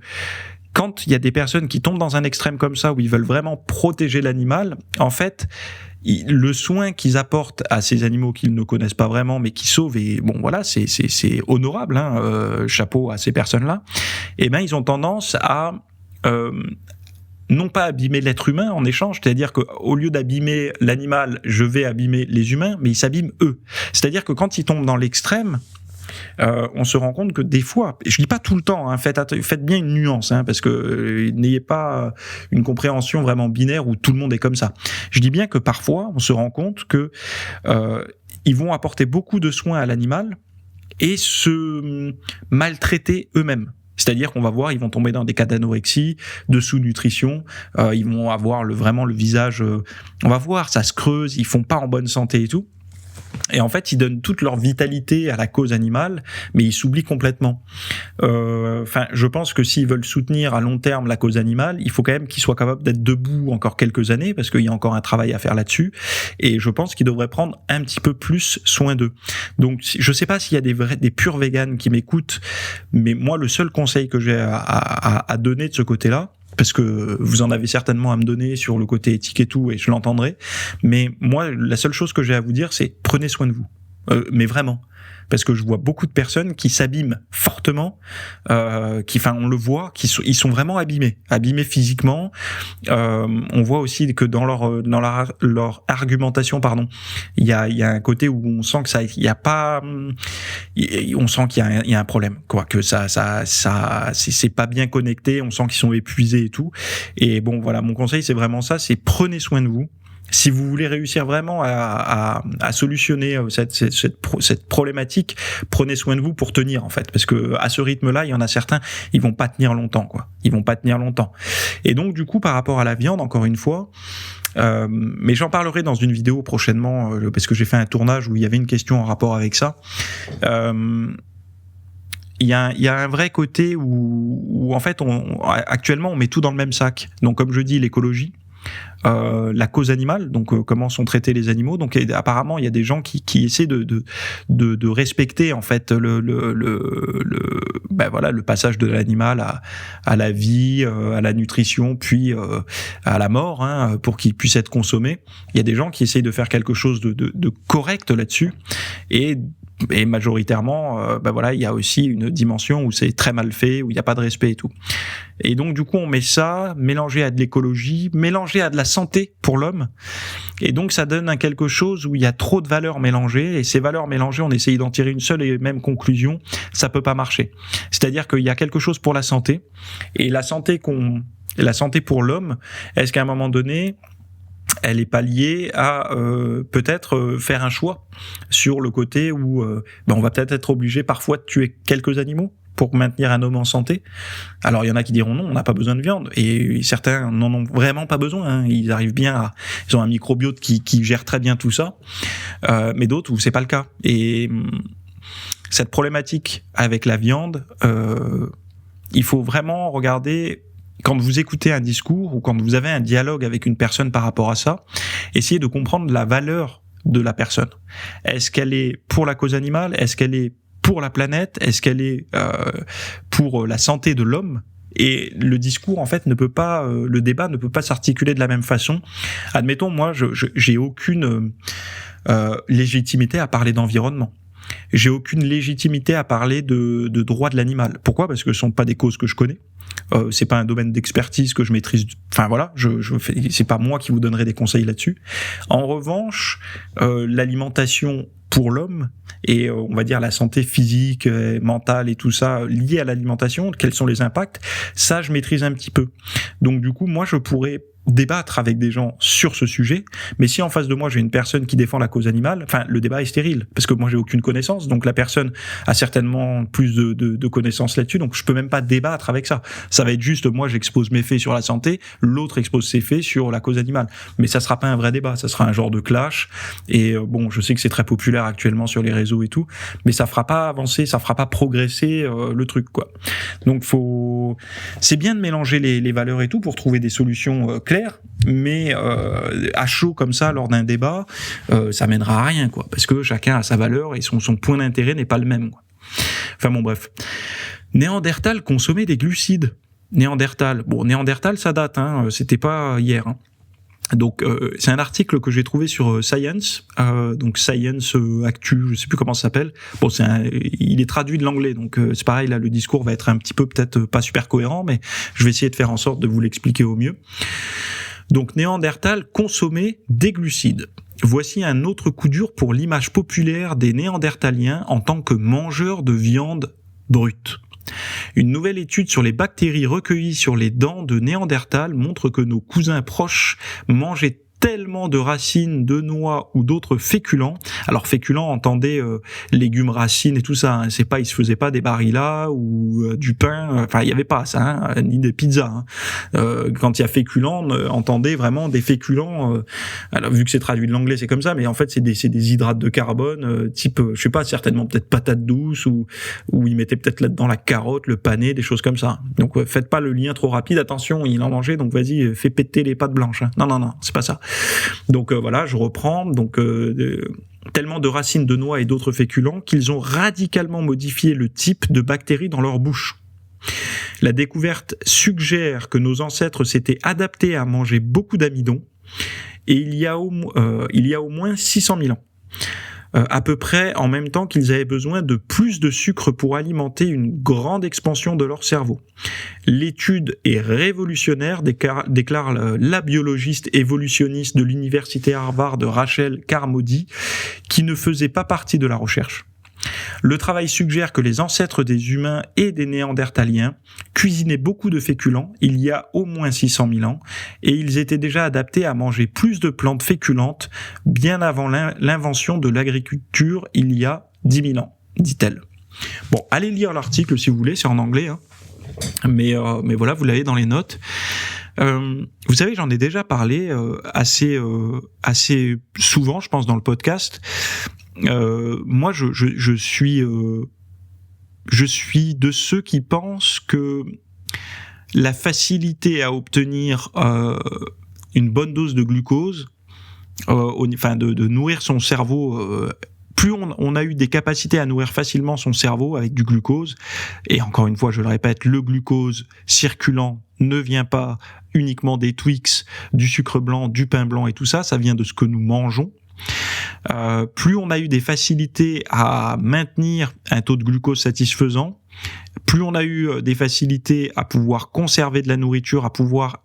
quand il y a des personnes qui tombent dans un extrême comme ça, où ils veulent vraiment protéger l'animal, en fait, le soin qu'ils apportent à ces animaux qu'ils ne connaissent pas vraiment, mais qui sauvent, et bon voilà, c'est honorable, chapeau à ces personnes-là, et ben ils ont tendance à non pas abîmer l'être humain en échange, c'est-à-dire qu'au lieu d'abîmer l'animal, je vais abîmer les humains, mais ils s'abîment eux. C'est-à-dire que quand ils tombent dans l'extrême, on se rend compte que des fois, je dis pas tout le temps, hein, faites bien une nuance, hein, parce que n'ayez pas une compréhension vraiment binaire où tout le monde est comme ça. Je dis bien que parfois, on se rend compte que ils vont apporter beaucoup de soins à l'animal et se maltraiter eux-mêmes. C'est-à-dire qu'on va voir, ils vont tomber dans des cas d'anorexie, de sous-nutrition, ils vont avoir vraiment le visage, on va voir, ça se creuse, ils font pas en bonne santé et tout. Et en fait, ils donnent toute leur vitalité à la cause animale, mais ils s'oublient complètement. Je pense que s'ils veulent soutenir à long terme la cause animale, il faut quand même qu'ils soient capables d'être debout encore quelques années, parce qu'il y a encore un travail à faire là-dessus. Et je pense qu'ils devraient prendre un petit peu plus soin d'eux. Donc, je sais pas s'il y a des purs véganes qui m'écoutent, mais moi, le seul conseil que j'ai à donner de ce côté-là, parce que vous en avez certainement à me donner sur le côté éthique et tout, et je l'entendrai. Mais moi, la seule chose que j'ai à vous dire, c'est prenez soin de vous. Mais vraiment. Parce que je vois beaucoup de personnes qui s'abîment fortement, on le voit, ils sont vraiment abîmés physiquement. On voit aussi que dans leur argumentation, il y a un côté où on sent que on sent qu'il y a un problème, quoi, que ça, c'est pas bien connecté. On sent qu'ils sont épuisés et tout. Et bon, voilà, mon conseil, c'est vraiment ça, c'est prenez soin de vous. Si vous voulez réussir vraiment à solutionner cette problématique, prenez soin de vous pour tenir, en fait, parce que à ce rythme-là, il y en a certains, ils vont pas tenir longtemps, quoi. Ils vont pas tenir longtemps. Et donc, du coup, par rapport à la viande, encore une fois, mais j'en parlerai dans une vidéo prochainement, parce que j'ai fait un tournage où il y avait une question en rapport avec ça. Il y a un vrai côté où en fait, actuellement, on met tout dans le même sac. Donc, comme je dis, l'écologie. La cause animale, donc comment sont traités les animaux. Donc apparemment il y a des gens qui essaient de respecter en fait le passage de l'animal à la vie, à la nutrition, puis à la mort, hein, pour qu'il puisse être consommé. Il y a des gens qui essayent de faire quelque chose de correct là-dessus, et majoritairement, il y a aussi une dimension où c'est très mal fait, où il n'y a pas de respect et tout. Et donc du coup on met ça mélangé à de l'écologie, mélangé à de la santé pour l'homme, et donc ça donne quelque chose où il y a trop de valeurs mélangées, et ces valeurs mélangées, on essaye d'en tirer une seule et même conclusion, ça peut pas marcher. C'est-à-dire qu'il y a quelque chose pour la santé, et la santé pour l'homme, est-ce qu'à un moment donné elle est pas liée à peut-être faire un choix sur le côté où on va peut-être être obligé parfois de tuer quelques animaux pour maintenir un homme en santé. Alors il y en a qui diront non, on n'a pas besoin de viande, et certains n'en ont vraiment pas besoin, hein. Ils arrivent bien ils ont un microbiote qui gère très bien tout ça, mais d'autres où c'est pas le cas. Et cette problématique avec la viande, il faut vraiment regarder. Quand vous écoutez un discours ou quand vous avez un dialogue avec une personne par rapport à ça, essayez de comprendre la valeur de la personne. Est-ce qu'elle est pour la cause animale? Est-ce qu'elle est pour la planète? Est-ce qu'elle est pour la santé de l'homme? Et le discours, en fait, le débat ne peut pas s'articuler de la même façon. Admettons, moi, j'ai aucune légitimité à parler d'environnement. J'ai aucune légitimité à parler de droits de l'animal. Pourquoi? Parce que ce sont pas des causes que je connais. C'est pas un domaine d'expertise que je maîtrise. Enfin voilà, c'est pas moi qui vous donnerai des conseils là-dessus. En revanche, l'alimentation pour l'homme et on va dire la santé physique, mentale et tout ça lié à l'alimentation, quels sont les impacts, ça je maîtrise un petit peu. Donc du coup, moi je pourrais débattre avec des gens sur ce sujet, mais si en face de moi j'ai une personne qui défend la cause animale, le débat est stérile, parce que moi j'ai aucune connaissance, donc la personne a certainement plus de connaissances là-dessus, donc je peux même pas débattre avec ça. Ça va être juste, moi j'expose mes faits sur la santé, l'autre expose ses faits sur la cause animale, mais ça sera pas un vrai débat, ça sera un genre de clash, et je sais que c'est très populaire actuellement sur les réseaux et tout, mais ça fera pas avancer, ça fera pas progresser le truc, quoi. Donc c'est bien de mélanger les valeurs et tout pour trouver des solutions clair, mais à chaud comme ça lors d'un débat, ça mènera à rien, quoi, parce que chacun a sa valeur et son point d'intérêt n'est pas le même, quoi. Enfin bon, bref. Néandertal consommait des glucides. Néandertal, ça date, hein, c'était pas hier, hein. Donc c'est un article que j'ai trouvé sur Science, donc Science Actu, je sais plus comment ça s'appelle. Bon, il est traduit de l'anglais, donc c'est pareil, là le discours va être un petit peu peut-être pas super cohérent, mais je vais essayer de faire en sorte de vous l'expliquer au mieux. Donc Néandertal consommait des glucides. Voici un autre coup dur pour l'image populaire des Néandertaliens en tant que mangeurs de viande brute. Une nouvelle étude sur les bactéries recueillies sur les dents de Néandertal montre que nos cousins proches mangeaient tellement de racines, de noix ou d'autres féculents. Alors féculents, entendez légumes, racines et tout ça. Hein. C'est pas, ils se faisaient pas des barilla ou du pain. Enfin, il y avait pas ça, hein, ni des pizzas. Hein. Quand il y a féculents, entendez vraiment des féculents. Alors vu que c'est traduit de l'anglais, c'est comme ça, mais en fait c'est des hydrates de carbone, type, je sais pas, certainement peut-être patates douces ou ils mettaient peut-être là-dedans la carotte, le panais, des choses comme ça. Donc faites pas le lien trop rapide. Attention, il en mangeait, donc vas-y, fais péter les pâtes blanches. Hein. Non, c'est pas ça. Donc voilà, je reprends. Donc tellement de racines de noix et d'autres féculents qu'ils ont radicalement modifié le type de bactéries dans leur bouche. La découverte suggère que nos ancêtres s'étaient adaptés à manger beaucoup d'amidon et il y a au moins 600 000 ans. À peu près en même temps qu'ils avaient besoin de plus de sucre pour alimenter une grande expansion de leur cerveau. L'étude est révolutionnaire, déclare la biologiste évolutionniste de l'université Harvard Rachel Carmody, qui ne faisait pas partie de la recherche. Le travail suggère que les ancêtres des humains et des néandertaliens cuisinaient beaucoup de féculents il y a au moins 600 000 ans et ils étaient déjà adaptés à manger plus de plantes féculentes bien avant l'invention de l'agriculture il y a 10 000 ans, dit-elle. Bon, allez lire l'article si vous voulez, c'est en anglais, hein. Mais voilà, vous l'avez dans les notes. Vous savez, j'en ai déjà parlé assez souvent, je pense, dans le podcast. Moi, je suis de ceux qui pensent que la facilité à obtenir une bonne dose de glucose, de nourrir son cerveau, plus on a eu des capacités à nourrir facilement son cerveau avec du glucose, et encore une fois, je le répète, le glucose circulant ne vient pas uniquement des Twix, du sucre blanc, du pain blanc et tout ça, ça vient de ce que nous mangeons. Plus on a eu des facilités à maintenir un taux de glucose satisfaisant, plus on a eu des facilités à pouvoir conserver de la nourriture, à pouvoir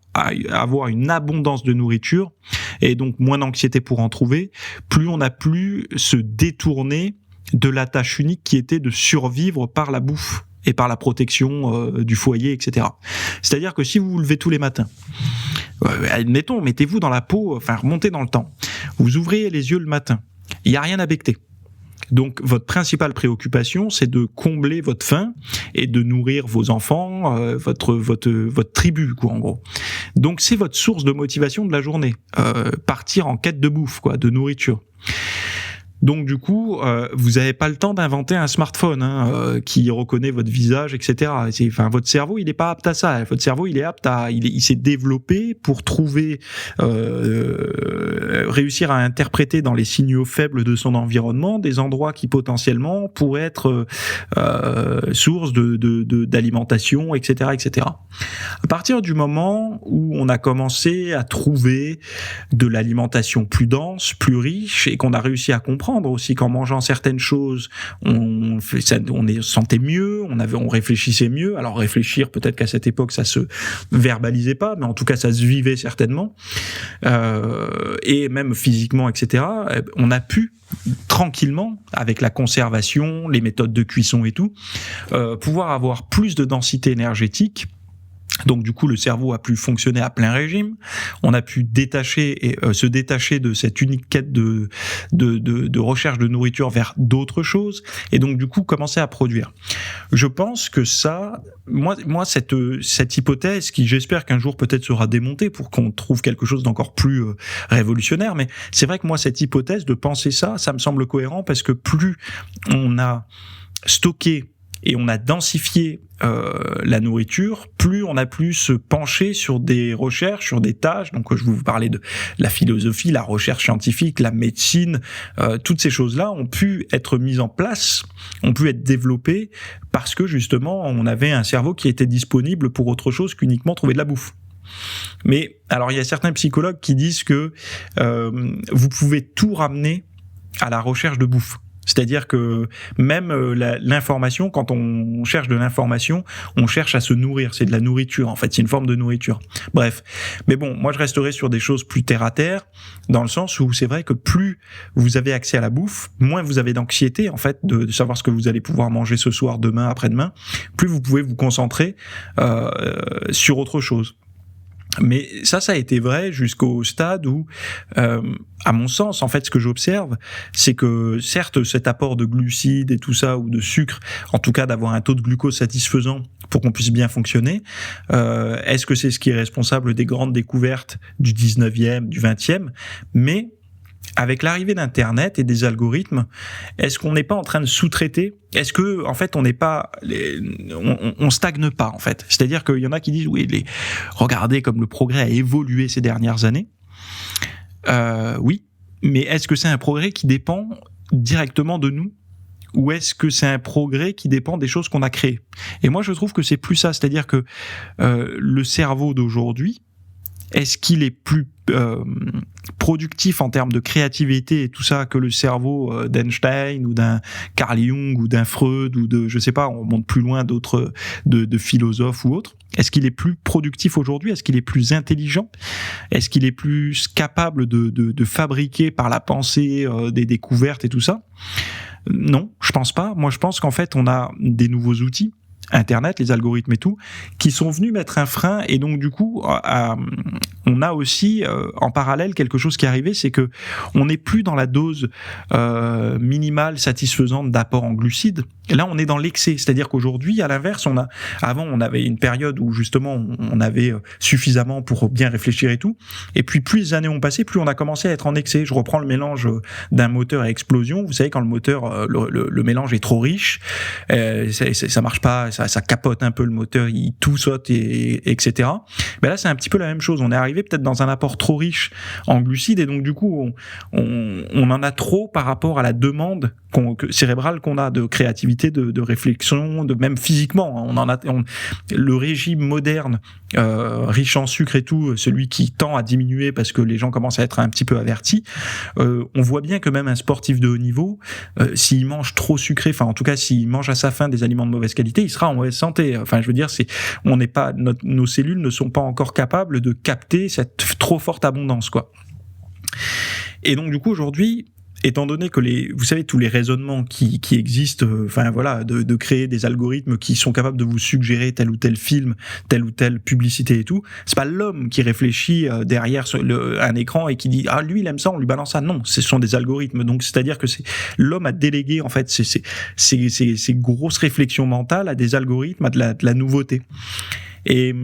avoir une abondance de nourriture, et donc moins d'anxiété pour en trouver, plus on a pu se détourner de la tâche unique qui était de survivre par la bouffe et par la protection du foyer, etc. C'est-à-dire que si vous vous levez tous les matins, admettons, mettez-vous dans la peau, remontez dans le temps, vous ouvrez les yeux le matin, il n'y a rien à becqueter. Donc votre principale préoccupation, c'est de combler votre faim et de nourrir vos enfants, votre tribu, quoi, en gros. Donc c'est votre source de motivation de la journée, partir en quête de bouffe, quoi, de nourriture. Donc du coup, vous n'avez pas le temps d'inventer un smartphone qui reconnaît votre visage, etc. Votre cerveau, il n'est pas apte à ça. Votre cerveau, il s'est développé pour trouver, réussir à interpréter dans les signaux faibles de son environnement des endroits qui potentiellement pourraient être source d'alimentation, etc., etc. À partir du moment où on a commencé à trouver de l'alimentation plus dense, plus riche, et qu'on a réussi à comprendre aussi qu'en mangeant certaines choses, on sentait mieux, on réfléchissait mieux. Alors réfléchir, peut-être qu'à cette époque ça se verbalisait pas, mais en tout cas ça se vivait certainement, et même physiquement, etc. On a pu tranquillement, avec la conservation, les méthodes de cuisson et tout, pouvoir avoir plus de densité énergétique. Donc du coup, le cerveau a pu fonctionner à plein régime. On a pu se détacher de cette unique quête de recherche de nourriture vers d'autres choses, et donc du coup commencer à produire. Je pense que ça, moi cette hypothèse, qui j'espère qu'un jour peut-être sera démontée pour qu'on trouve quelque chose d'encore plus révolutionnaire, mais c'est vrai que moi cette hypothèse de penser ça me semble cohérent, parce que plus on a stocké et on a densifié la nourriture, plus on a pu se pencher sur des recherches, sur des tâches. Donc je vais vous parler de la philosophie, la recherche scientifique, la médecine, toutes ces choses-là ont pu être mises en place, ont pu être développées, parce que justement on avait un cerveau qui était disponible pour autre chose qu'uniquement trouver de la bouffe. Mais alors il y a certains psychologues qui disent que vous pouvez tout ramener à la recherche de bouffe. C'est-à-dire que même l'information, quand on cherche de l'information, on cherche à se nourrir. C'est de la nourriture, en fait. C'est une forme de nourriture. Bref. Mais bon, moi, je resterai sur des choses plus terre à terre, dans le sens où c'est vrai que plus vous avez accès à la bouffe, moins vous avez d'anxiété, en fait, de savoir ce que vous allez pouvoir manger ce soir, demain, après-demain, plus vous pouvez vous concentrer sur autre chose. Mais ça a été vrai jusqu'au stade où, à mon sens, en fait, ce que j'observe, c'est que certes, cet apport de glucides et tout ça, ou de sucre, en tout cas d'avoir un taux de glucose satisfaisant pour qu'on puisse bien fonctionner, est-ce que c'est ce qui est responsable des grandes découvertes du 19e, du 20e? Mais avec l'arrivée d'Internet et des algorithmes, est-ce qu'on n'est pas en train de sous-traiter? Est-ce que, en fait, on stagne pas, en fait? C'est-à-dire qu'il y en a qui disent, oui, regardez comme le progrès a évolué ces dernières années. Oui, mais est-ce que c'est un progrès qui dépend directement de nous? Ou est-ce que c'est un progrès qui dépend des choses qu'on a créées? Et moi, je trouve que c'est plus ça. C'est-à-dire que le cerveau d'aujourd'hui, est-ce qu'il est plus productif en termes de créativité et tout ça que le cerveau d'Einstein ou d'un Carl Jung ou d'un Freud ou de, je sais pas, on monte plus loin d'autres de philosophes ou autres? Est-ce qu'il est plus productif aujourd'hui? Est-ce qu'il est plus intelligent? Est-ce qu'il est plus capable de fabriquer par la pensée des découvertes et tout ça? Non, je pense pas. Moi, je pense qu'en fait, on a des nouveaux outils, Internet, les algorithmes et tout, qui sont venus mettre un frein, et donc du coup, on a aussi en parallèle quelque chose qui est arrivé, c'est que on n'est plus dans la dose minimale satisfaisante d'apport en glucides. Et là, on est dans l'excès, c'est-à-dire qu'aujourd'hui, à l'inverse, avant, on avait une période où justement, on avait suffisamment pour bien réfléchir et tout. Et puis, plus les années ont passé, plus on a commencé à être en excès. Je reprends le mélange d'un moteur à explosion. Vous savez, quand le moteur, le mélange est trop riche, ça marche pas, ça capote un peu le moteur, il tout saute, etc. Ben là, c'est un petit peu la même chose. On est arrivé peut-être dans un apport trop riche en glucides, et donc du coup, on en a trop par rapport à la demande cérébrale qu'on a de créativité, de réflexion, de même physiquement. Le régime moderne, riche en sucre et tout, celui qui tend à diminuer parce que les gens commencent à être un petit peu avertis. On voit bien que même un sportif de haut niveau, s'il mange trop sucré, enfin en tout cas s'il mange à sa faim des aliments de mauvaise qualité, il sera en mauvaise santé. Enfin, je veux dire, nos cellules ne sont pas encore capables de capter cette trop forte abondance, quoi. Et donc du coup aujourd'hui, étant donné que vous savez, tous les raisonnements qui existent, enfin voilà, de créer des algorithmes qui sont capables de vous suggérer tel ou tel film, telle ou telle publicité et tout, c'est pas l'homme qui réfléchit derrière un écran et qui dit ah lui il aime ça, on lui balance ça. Non, ce sont des algorithmes. Donc c'est-à-dire que l'homme a délégué en fait ces grosses réflexions mentales à des algorithmes, à de la nouveauté. Et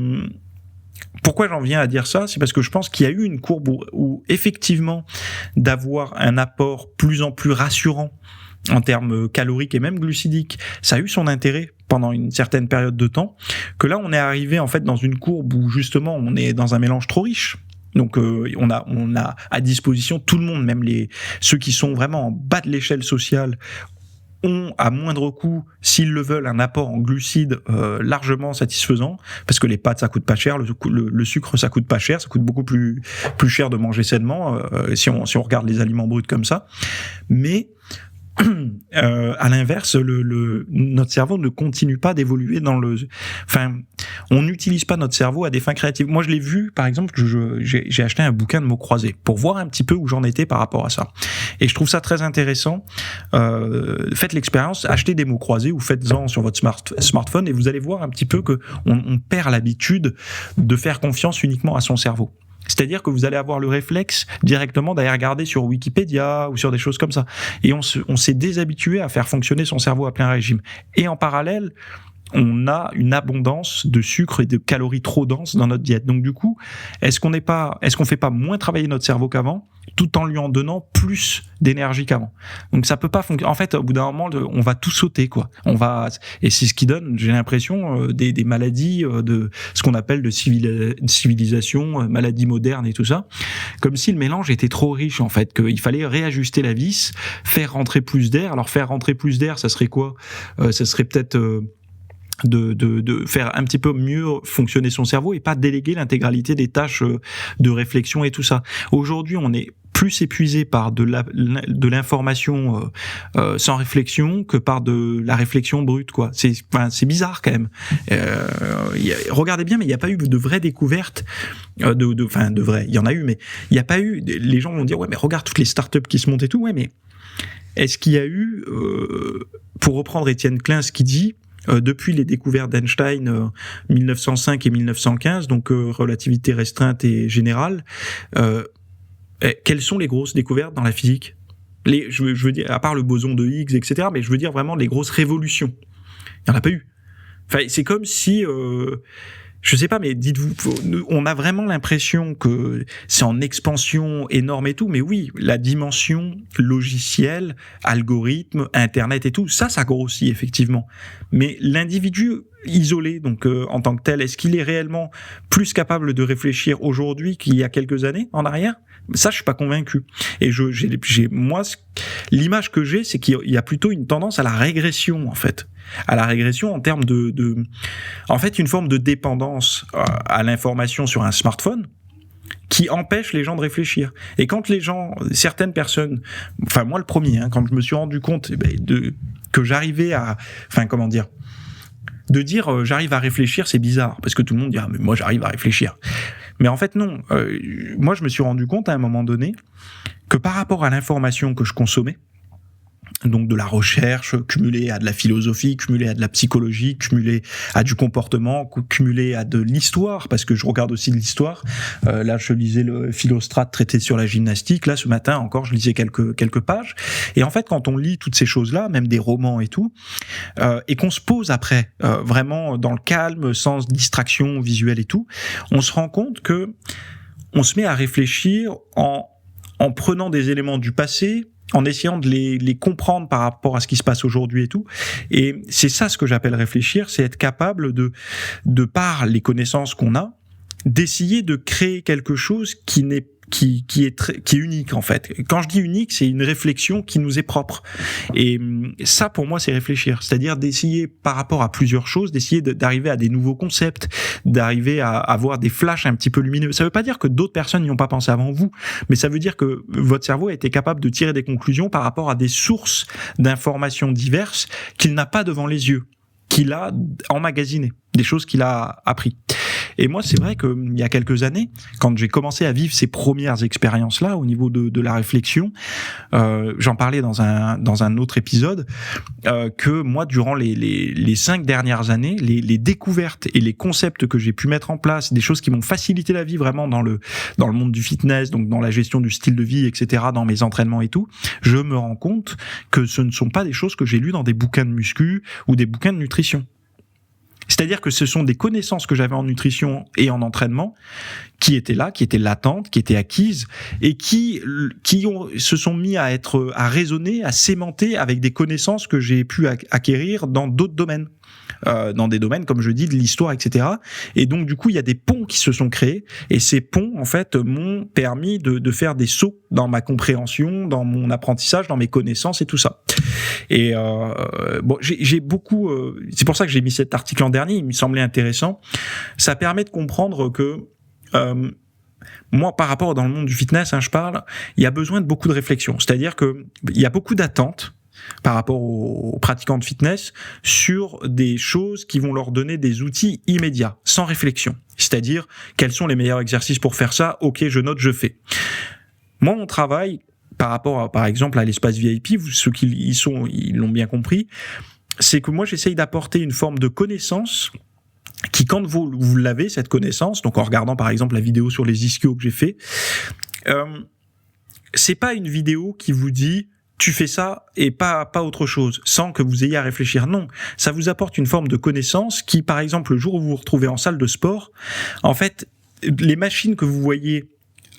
pourquoi j'en viens à dire ça? C'est parce que je pense qu'il y a eu une courbe où effectivement, d'avoir un apport plus en plus rassurant en termes caloriques et même glucidiques, ça a eu son intérêt pendant une certaine période de temps, que là on est arrivé en fait dans une courbe où justement on est dans un mélange trop riche. Donc on a à disposition tout le monde, même ceux qui sont vraiment en bas de l'échelle sociale, ont à moindre coût, s'ils le veulent, un apport en glucides largement satisfaisant, parce que les pâtes ça coûte pas cher, le sucre ça coûte pas cher, ça coûte beaucoup plus cher de manger sainement si on regarde les aliments bruts comme ça. Mais à l'inverse, notre cerveau ne continue pas d'évoluer on n'utilise pas notre cerveau à des fins créatives. Moi, je l'ai vu, par exemple, j'ai acheté un bouquin de mots croisés pour voir un petit peu où j'en étais par rapport à ça. Et je trouve ça très intéressant. Faites l'expérience, achetez des mots croisés ou faites-en sur votre smartphone et vous allez voir un petit peu que on perd l'habitude de faire confiance uniquement à son cerveau. C'est-à-dire que vous allez avoir le réflexe directement d'aller regarder sur Wikipédia ou sur des choses comme ça. Et on s'est déshabitué à faire fonctionner son cerveau à plein régime. Et en parallèle, on a une abondance de sucre et de calories trop denses dans notre diète. Donc du coup, est-ce qu'on fait pas moins travailler notre cerveau qu'avant, tout en lui en donnant plus d'énergie qu'avant? Donc ça peut pas fonctionner. En fait, au bout d'un moment, on va tout sauter, quoi. Et c'est ce qui donne, j'ai l'impression, des maladies de ce qu'on appelle de civilisation, maladies modernes et tout ça, comme si le mélange était trop riche, en fait, qu'il fallait réajuster la vis, faire rentrer plus d'air. Alors faire rentrer plus d'air, ça serait quoi? Ça serait peut-être de faire un petit peu mieux fonctionner son cerveau et pas déléguer l'intégralité des tâches de réflexion et tout ça. Aujourd'hui, on est plus épuisé par de l'information sans réflexion que par de la réflexion brute, quoi. C'est bizarre quand même. Regardez bien, mais il n'y a pas eu de vraie découverte de vrai. Il y en a eu, mais il n'y a pas eu. Les gens vont dire ouais, mais regarde toutes les startups qui se montent et tout. Ouais, mais est-ce qu'il y a eu, pour reprendre Étienne Klein, ce qu'il dit, depuis les découvertes d'Einstein 1905 et 1915, donc relativité restreinte et générale, quelles sont les grosses découvertes dans la physique ? Je veux dire, à part le boson de Higgs, etc., mais je veux dire vraiment les grosses révolutions. Il n'y en a pas eu. Enfin, c'est comme si... je sais pas, mais dites-vous, on a vraiment l'impression que c'est en expansion énorme et tout, mais oui, la dimension logicielle, algorithme, Internet et tout, ça grossit effectivement. Mais l'individu isolé, donc en tant que tel, est-ce qu'il est réellement plus capable de réfléchir aujourd'hui qu'il y a quelques années en arrière ? Ça, je suis pas convaincu. Et moi, l'image que j'ai, c'est qu'il y a plutôt une tendance à la régression, en fait. À la régression en termes en fait, une forme de dépendance à l'information sur un smartphone qui empêche les gens de réfléchir. Et quand certaines personnes, enfin moi le premier, quand je me suis rendu compte que j'arrivais à, de dire j'arrive à réfléchir, c'est bizarre, parce que tout le monde dit mais moi j'arrive à réfléchir. Mais en fait non, moi je me suis rendu compte à un moment donné que par rapport à l'information que je consommais, donc de la recherche, cumulée à de la philosophie, cumulée à de la psychologie, cumulée à du comportement, cumulée à de l'histoire, parce que je regarde aussi de l'histoire. Là, je lisais le Philostrate traité sur la gymnastique. Là, ce matin encore, je lisais quelques pages. Et en fait, quand on lit toutes ces choses-là, même des romans et tout, et qu'on se pose après, vraiment dans le calme, sans distraction visuelle et tout, on se rend compte que on se met à réfléchir en prenant des éléments du passé, en essayant de les comprendre par rapport à ce qui se passe aujourd'hui et tout. Et c'est ça ce que j'appelle réfléchir, c'est être capable de par les connaissances qu'on a, d'essayer de créer quelque chose qui est unique en fait. Quand je dis unique, c'est une réflexion qui nous est propre. Et ça, pour moi, c'est réfléchir. C'est-à-dire d'essayer, par rapport à plusieurs choses, d'essayer d'arriver à des nouveaux concepts, d'arriver à avoir des flashs un petit peu lumineux. Ça veut pas dire que d'autres personnes n'y ont pas pensé avant vous, mais ça veut dire que votre cerveau a été capable de tirer des conclusions par rapport à des sources d'informations diverses qu'il n'a pas devant les yeux, qu'il a emmagasinées, des choses qu'il a appris. Et moi, c'est vrai qu'il y a quelques années, quand j'ai commencé à vivre ces premières expériences-là au niveau de la réflexion, j'en parlais dans un autre épisode, que moi, durant les 5 dernières années, les découvertes et les concepts que j'ai pu mettre en place, des choses qui m'ont facilité la vie vraiment dans le monde du fitness, donc dans la gestion du style de vie, etc., dans mes entraînements et tout, je me rends compte que ce ne sont pas des choses que j'ai lues dans des bouquins de muscu ou des bouquins de nutrition. C'est-à-dire que ce sont des connaissances que j'avais en nutrition et en entraînement qui étaient là, qui étaient latentes, qui étaient acquises et qui se sont mis à résonner, à s'aimanter avec des connaissances que j'ai pu acquérir dans d'autres domaines. Dans des domaines, comme je dis, de l'histoire, etc. Et donc, du coup, il y a des ponts qui se sont créés. Et ces ponts, en fait, m'ont permis de faire des sauts dans ma compréhension, dans mon apprentissage, dans mes connaissances et tout ça. Et j'ai beaucoup... c'est pour ça que j'ai mis cet article en dernier. Il me semblait intéressant. Ça permet de comprendre que... moi, par rapport dans le monde du fitness, je parle, il y a besoin de beaucoup de réflexion. C'est-à-dire que il y a beaucoup d'attentes par rapport aux pratiquants de fitness sur des choses qui vont leur donner des outils immédiats, sans réflexion. C'est-à-dire, quels sont les meilleurs exercices pour faire ça ? Ok, je note, je fais. Moi, mon travail, par rapport, par exemple, à l'espace VIP, ceux qui y sont, ils l'ont bien compris, c'est que moi, j'essaye d'apporter une forme de connaissance qui, quand vous l'avez, cette connaissance, donc en regardant, par exemple, la vidéo sur les ischios que j'ai fait, c'est pas une vidéo qui vous dit tu fais ça et pas autre chose, sans que vous ayez à réfléchir. Non, ça vous apporte une forme de connaissance qui, par exemple, le jour où vous vous retrouvez en salle de sport, en fait, les machines que vous voyez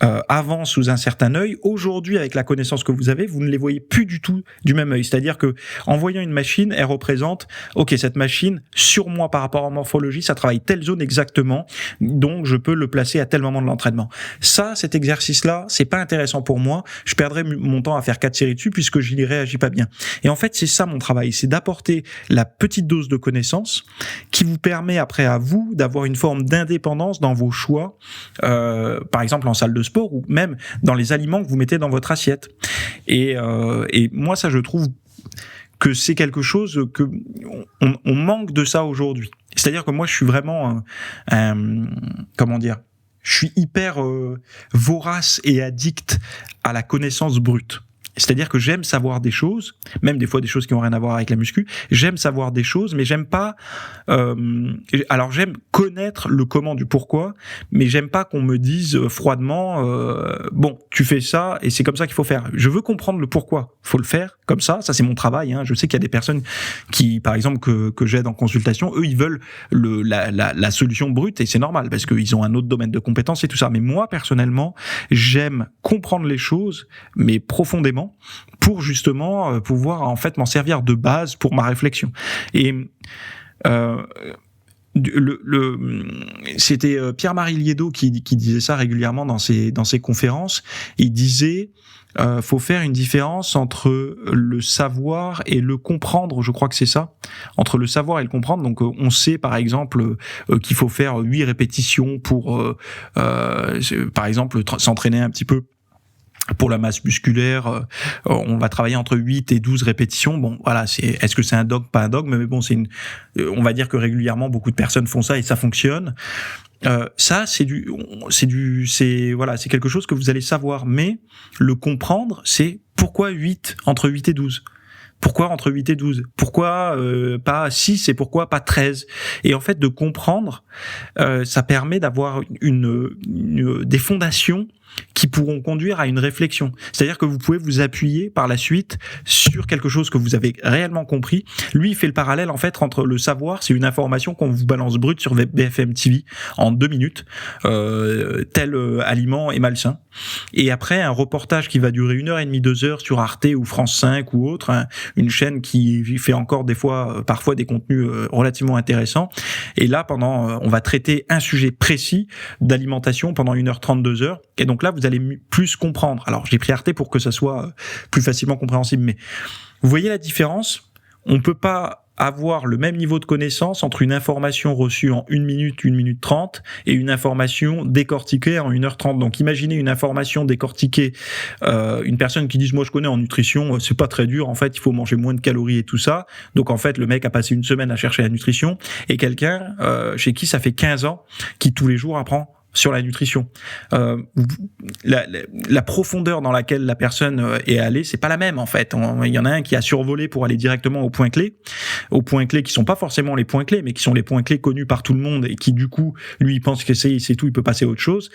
avant sous un certain œil, aujourd'hui avec la connaissance que vous avez, vous ne les voyez plus du tout du même œil. C'est-à-dire que en voyant une machine, elle représente, ok, cette machine sur moi par rapport à morphologie, ça travaille telle zone exactement, donc je peux le placer à tel moment de l'entraînement. Ça, cet exercice-là, c'est pas intéressant pour moi. Je perdrais mon temps à faire 4 séries dessus puisque je n'y réagis pas bien. Et en fait, c'est ça mon travail, c'est d'apporter la petite dose de connaissance qui vous permet après à vous d'avoir une forme d'indépendance dans vos choix, par exemple en salle de sport ou même dans les aliments que vous mettez dans votre assiette. Et moi, ça, je trouve que c'est quelque chose que on manque de ça aujourd'hui. C'est-à-dire que moi, je suis vraiment comment dire, je suis hyper vorace et addict à la connaissance brute. C'est-à-dire que j'aime savoir des choses, même des fois des choses qui n'ont rien à voir avec la muscu. J'aime savoir des choses, mais j'aime pas. Alors j'aime connaître le comment du pourquoi, mais j'aime pas qu'on me dise froidement bon, tu fais ça et c'est comme ça qu'il faut faire. Je veux comprendre le pourquoi. Faut le faire comme ça. Ça c'est mon travail. Hein. Je sais qu'il y a des personnes qui, par exemple, que j'aide en consultation, eux ils veulent la solution brute et c'est normal parce qu'ils ont un autre domaine de compétences et tout ça. Mais moi personnellement, j'aime comprendre les choses, mais profondément, pour justement pouvoir en fait m'en servir de base pour ma réflexion. Et c'était Pierre-Marie Liédot qui disait ça régulièrement dans ses conférences. Il disait faut faire une différence entre le savoir et le comprendre, je crois que c'est ça, entre le savoir et le comprendre. Donc on sait par exemple qu'il faut faire 8 répétitions pour par exemple s'entraîner un petit peu pour la masse musculaire, on va travailler entre 8 et 12 répétitions. Bon, voilà, est-ce que c'est un dogme, pas un dogme, mais bon, on va dire que régulièrement beaucoup de personnes font ça et ça fonctionne. Ça, c'est quelque chose que vous allez savoir, mais le comprendre, c'est pourquoi entre 8 et 12. Pourquoi entre 8 et 12 ? Pourquoi pas 6 et pourquoi pas 13 ? Et en fait, de comprendre, ça permet d'avoir des fondations qui pourront conduire à une réflexion. C'est-à-dire que vous pouvez vous appuyer par la suite sur quelque chose que vous avez réellement compris. Lui, il fait le parallèle en fait entre le savoir, c'est une information qu'on vous balance brute sur BFM TV en 2 minutes, tel aliment est malsain. Et après, un reportage qui va durer 1h30, 2 heures sur Arte ou France 5 ou autre, hein, une chaîne qui fait encore parfois des contenus relativement intéressants. Et là, on va traiter un sujet précis d'alimentation pendant 1h30, 2 heures. Et donc là, vous allez plus comprendre. Alors, j'ai pris Arte pour que ça soit plus facilement compréhensible, mais vous voyez la différence ? On peut pas avoir le même niveau de connaissance entre une information reçue en 1 minute 30 et une information décortiquée en 1h30. Donc imaginez une information décortiquée, une personne qui dit moi je connais en nutrition, c'est pas très dur, en fait il faut manger moins de calories et tout ça. Donc en fait le mec a passé une semaine à chercher la nutrition, et quelqu'un chez qui ça fait 15 ans qui tous les jours apprend sur la nutrition. La profondeur dans laquelle la personne est allée, c'est pas la même en fait. Il y en a un qui a survolé pour aller directement aux points clés qui sont pas forcément les points clés, mais qui sont les points clés connus par tout le monde et qui du coup, lui, il pense que c'est tout, il peut passer à autre chose.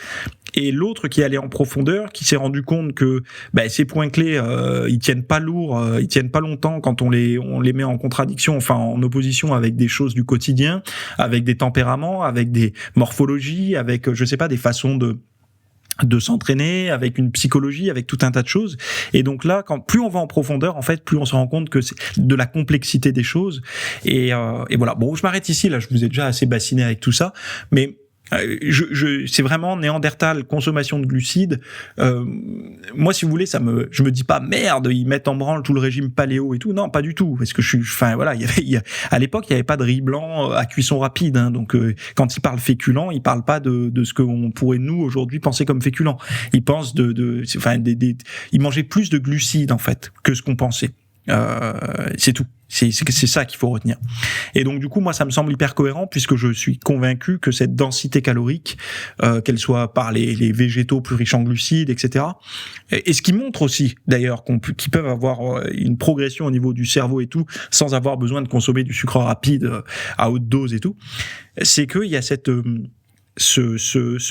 Et l'autre qui est allé en profondeur, qui s'est rendu compte que ces points clés, ils tiennent pas lourd, ils tiennent pas longtemps quand on les met en contradiction, enfin en opposition avec des choses du quotidien, avec des tempéraments, avec des morphologies, avec je sais pas, des façons de s'entraîner, avec une psychologie, avec tout un tas de choses. Et donc là, plus on va en profondeur, en fait, plus on se rend compte que c'est de la complexité des choses. Et voilà. Bon, je m'arrête ici. Là, je vous ai déjà assez bassiné avec tout ça, mais c'est vraiment Néandertal, consommation de glucides. Moi, si vous voulez, je me dis pas merde, ils mettent en branle tout le régime paléo et tout. Non, pas du tout, parce que à l'époque, il y avait pas de riz blanc à cuisson rapide. Hein, donc, quand ils parlent féculents, ils parlent pas de ce qu'on pourrait nous aujourd'hui penser comme féculents. Ils pensent ils mangeaient plus de glucides en fait que ce qu'on pensait. C'est tout. C'est ça qu'il faut retenir. Et donc du coup, moi, ça me semble hyper cohérent puisque je suis convaincu que cette densité calorique, qu'elle soit par les végétaux plus riches en glucides, etc. Et ce qui montre aussi, d'ailleurs, qu'ils peuvent avoir une progression au niveau du cerveau et tout, sans avoir besoin de consommer du sucre rapide à haute dose et tout, c'est qu'il y a ce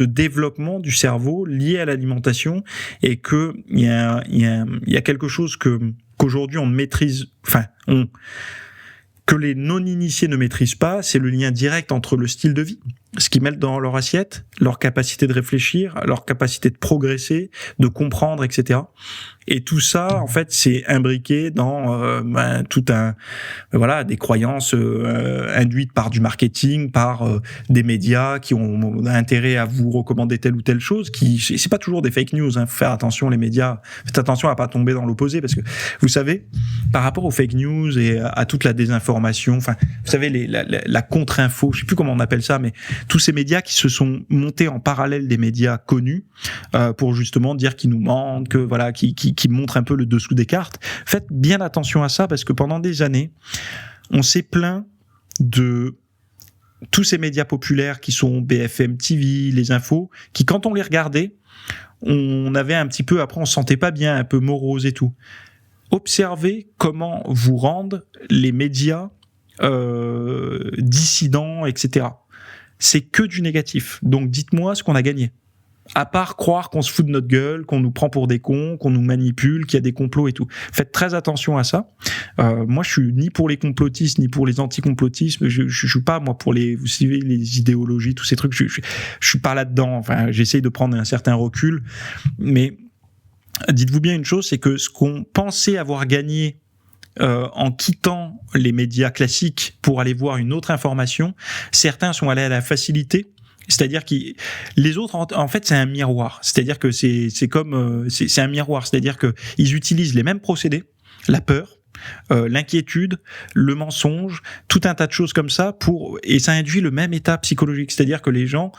développement du cerveau lié à l'alimentation et que il y a quelque chose qu'aujourd'hui on maîtrise, que les non-initiés ne maîtrisent pas, c'est le lien direct entre le style de vie. ce qu'ils mettent dans leur assiette, leur capacité de réfléchir, leur capacité de progresser, de comprendre, etc. Et tout ça, en fait, c'est imbriqué dans tout un des croyances induites par du marketing, par des médias qui ont intérêt à vous recommander telle ou telle chose. C'est pas toujours des fake news. Faut faire attention, les médias. Faites attention à pas tomber dans l'opposé, parce que vous savez, par rapport aux fake news et à toute la désinformation, enfin, vous savez, la contre-info, je sais plus comment on appelle ça, mais tous ces médias qui se sont montés en parallèle des médias connus pour justement dire qu'ils nous mentent, que voilà, qui montrent un peu le dessous des cartes. Faites bien attention à ça, parce que pendant des années, on s'est plaint de tous ces médias populaires qui sont BFM TV, les infos, qui quand on les regardait, on avait un petit peu, après on se sentait pas bien, un peu morose et tout. Observez comment vous rendent les médias dissidents, etc. C'est que du négatif. Donc dites-moi ce qu'on a gagné. À part croire qu'on se fout de notre gueule, qu'on nous prend pour des cons, qu'on nous manipule, qu'il y a des complots et tout. Faites très attention à ça. Moi, je suis ni pour les complotistes, ni pour les anti-complotismes. Je suis pas, moi, pour vous suivez les idéologies, tous ces trucs. Je suis pas là-dedans. Enfin, j'essaye de prendre un certain recul. Mais dites-vous bien une chose, c'est que ce qu'on pensait avoir gagné en quittant les médias classiques pour aller voir une autre information, certains sont allés à la facilité. C'est-à-dire que les autres, en fait, c'est un miroir. C'est-à-dire que c'est un miroir. C'est-à-dire que ils utilisent les mêmes procédés, la peur, l'inquiétude, le mensonge, tout un tas de choses comme ça et ça induit le même état psychologique. C'est-à-dire que les gens,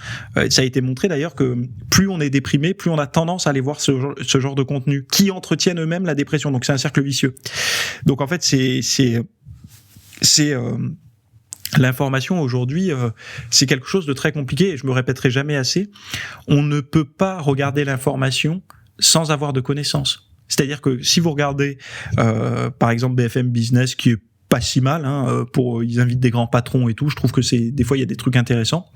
ça a été montré d'ailleurs que plus on est déprimé, plus on a tendance à aller voir ce genre de contenu qui entretiennent eux-mêmes la dépression. Donc c'est un cercle vicieux. Donc en fait, l'information aujourd'hui, c'est quelque chose de très compliqué et je me répéterai jamais assez. On ne peut pas regarder l'information sans avoir de connaissances. C'est-à-dire que si vous regardez, par exemple, BFM Business, qui est pas si mal, ils invitent des grands patrons et tout, je trouve que des fois il y a des trucs intéressants.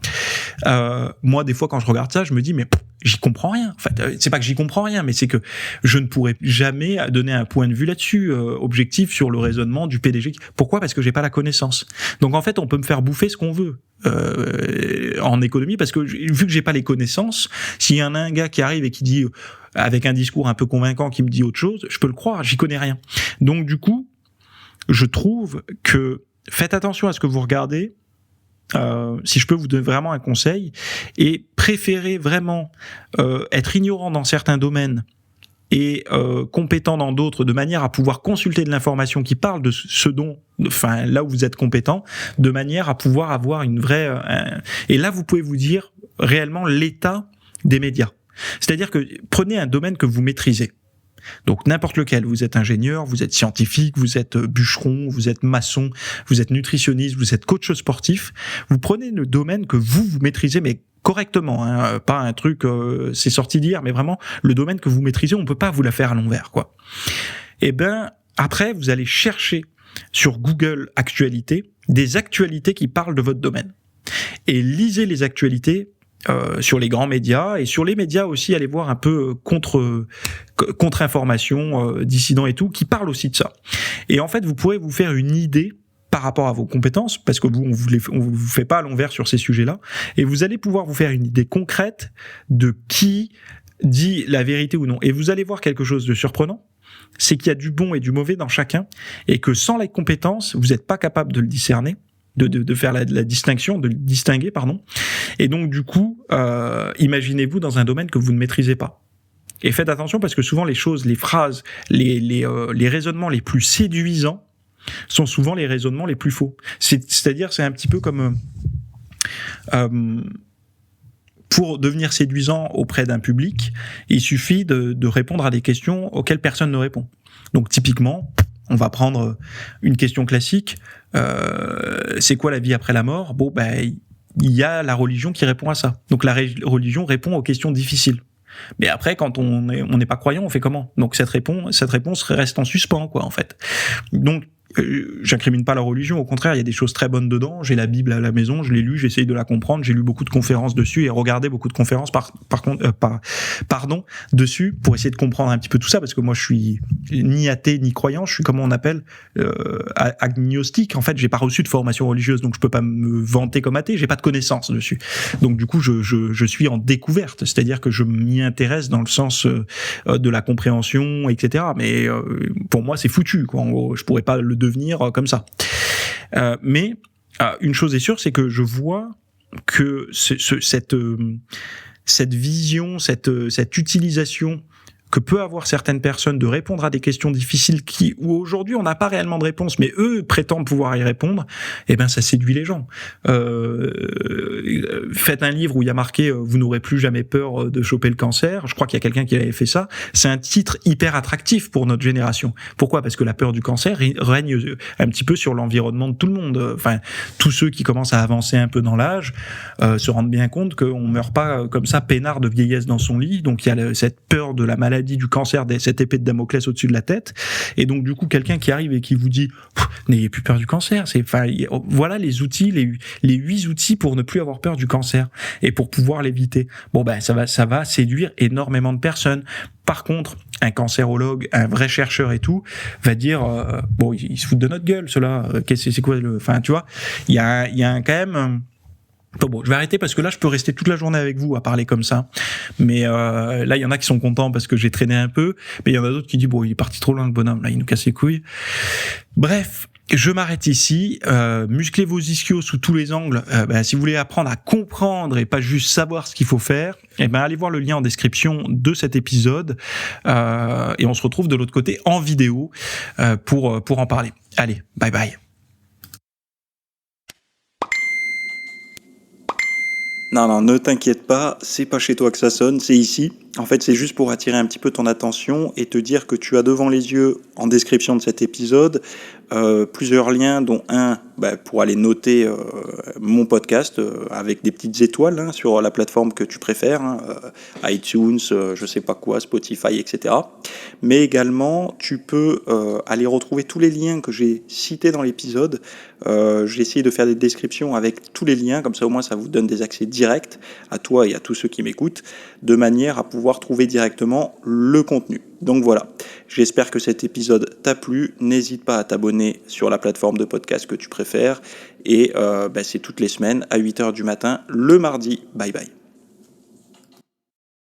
Moi, des fois, quand je regarde ça, je me dis, mais j'y comprends rien. En fait, c'est pas que j'y comprends rien, mais c'est que je ne pourrais jamais donner un point de vue là-dessus, objectif sur le raisonnement du PDG. Pourquoi ? Parce que j'ai pas la connaissance. Donc en fait, on peut me faire bouffer ce qu'on veut en économie, parce que vu que j'ai pas les connaissances, s'il y en a un gars qui arrive et qui dit avec un discours un peu convaincant, qui me dit autre chose, je peux le croire, j'y connais rien. Donc du coup, je trouve que faites attention à ce que vous regardez. Si je peux vous donner vraiment un conseil, et préférez vraiment être ignorant dans certains domaines et compétent dans d'autres, de manière à pouvoir consulter de l'information qui parle de ce dont, enfin là où vous êtes compétent, de manière à pouvoir avoir une vraie... Et là, vous pouvez vous dire réellement l'état des médias. C'est-à-dire que prenez un domaine que vous maîtrisez. Donc n'importe lequel, vous êtes ingénieur, vous êtes scientifique, vous êtes bûcheron, vous êtes maçon, vous êtes nutritionniste, vous êtes coach sportif, vous prenez le domaine que vous maîtrisez, mais correctement, pas un truc c'est sorti d'hier, mais vraiment le domaine que vous maîtrisez, on peut pas vous la faire à l'envers, quoi. Et ben après, vous allez chercher sur Google Actualités des actualités qui parlent de votre domaine, et lisez les actualités sur les grands médias, et sur les médias aussi, allez voir un peu contre-information, dissidents et tout, qui parlent aussi de ça. Et en fait, vous pourrez vous faire une idée par rapport à vos compétences, parce que on vous fait pas à l'envers sur ces sujets-là, et vous allez pouvoir vous faire une idée concrète de qui dit la vérité ou non. Et vous allez voir quelque chose de surprenant, c'est qu'il y a du bon et du mauvais dans chacun, et que sans les compétences, vous n'êtes pas capable de le discerner, de faire la distinction, de le distinguer, pardon. Et donc du coup, imaginez-vous dans un domaine que vous ne maîtrisez pas. Et faites attention, parce que souvent les choses, les phrases, les raisonnements les plus séduisants sont souvent les raisonnements les plus faux. C'est-à-dire, c'est un petit peu comme pour devenir séduisant auprès d'un public, il suffit de répondre à des questions auxquelles personne ne répond. Donc typiquement, on va prendre une question classique, c'est quoi la vie après la mort ? Bon, ben, il y a la religion qui répond à ça. Donc la religion répond aux questions difficiles. Mais après, quand on n'est pas croyant, on fait comment ? Donc cette réponse reste en suspens, quoi, en fait. Donc j'incrimine pas la religion, au contraire, il y a des choses très bonnes dedans. J'ai la Bible à la maison, je l'ai lue, j'essaye de la comprendre, j'ai lu beaucoup de conférences dessus et regardé beaucoup de conférences dessus pour essayer de comprendre un petit peu tout ça, parce que moi je suis ni athée ni croyant, je suis comment on appelle agnostique. En fait, j'ai pas reçu de formation religieuse, donc je peux pas me vanter comme athée, j'ai pas de connaissances dessus. Donc du coup, je suis en découverte, c'est-à-dire que je m'y intéresse dans le sens de la compréhension, etc. Mais pour moi, c'est foutu, quoi. En gros, je pourrais pas le devenir comme ça. Mais une chose est sûre, c'est que je vois que cette vision, cette utilisation que peut avoir certaines personnes de répondre à des questions difficiles où aujourd'hui on n'a pas réellement de réponse, mais eux prétendent pouvoir y répondre, eh ben ça séduit les gens. Faites un livre où il y a marqué vous n'aurez plus jamais peur de choper le cancer. Je crois qu'il y a quelqu'un qui avait fait ça. C'est un titre hyper attractif pour notre génération. Pourquoi ? Parce que la peur du cancer règne un petit peu sur l'environnement de tout le monde. Enfin, tous ceux qui commencent à avancer un peu dans l'âge se rendent bien compte qu'on meurt pas comme ça peinard de vieillesse dans son lit. Donc il y a cette peur de la maladie, du cancer, cette épée de Damoclès au-dessus de la tête. Et donc du coup, quelqu'un qui arrive et qui vous dit n'ayez plus peur du cancer, voilà les outils, les 8 outils pour ne plus avoir peur du cancer et pour pouvoir l'éviter. Bon ben ça va séduire énormément de personnes. Par contre, un cancérologue, un vrai chercheur et tout, va dire bon, ils se foutent de notre gueule, ceux-là. C'est quoi enfin, tu vois, il y a quand même. Bon, je vais arrêter parce que là, je peux rester toute la journée avec vous à parler comme ça. Mais là, il y en a qui sont contents parce que j'ai traîné un peu. Mais il y en a d'autres qui disent, bon, il est parti trop loin, le bonhomme. Là, il nous casse les couilles. Bref, je m'arrête ici. Musclez vos ischios sous tous les angles. Si vous voulez apprendre à comprendre et pas juste savoir ce qu'il faut faire, allez voir le lien en description de cet épisode. Et on se retrouve de l'autre côté en vidéo pour en parler. Allez, bye bye. Non, ne t'inquiète pas, c'est pas chez toi que ça sonne, c'est ici. En fait, c'est juste pour attirer un petit peu ton attention et te dire que tu as devant les yeux, en description de cet épisode, plusieurs liens, dont un pour aller noter mon podcast avec des petites étoiles sur la plateforme que tu préfères, iTunes, je sais pas quoi, Spotify, etc. Mais également, tu peux aller retrouver tous les liens que j'ai cités dans l'épisode. J'ai essayé de faire des descriptions avec tous les liens, comme ça au moins ça vous donne des accès directs à toi et à tous ceux qui m'écoutent, de manière à pouvoir trouver directement le contenu. Donc voilà, j'espère que cet épisode t'a plu. N'hésite pas à t'abonner sur la plateforme de podcast que tu préfères. Et c'est toutes les semaines à 8h du matin, le mardi. Bye bye.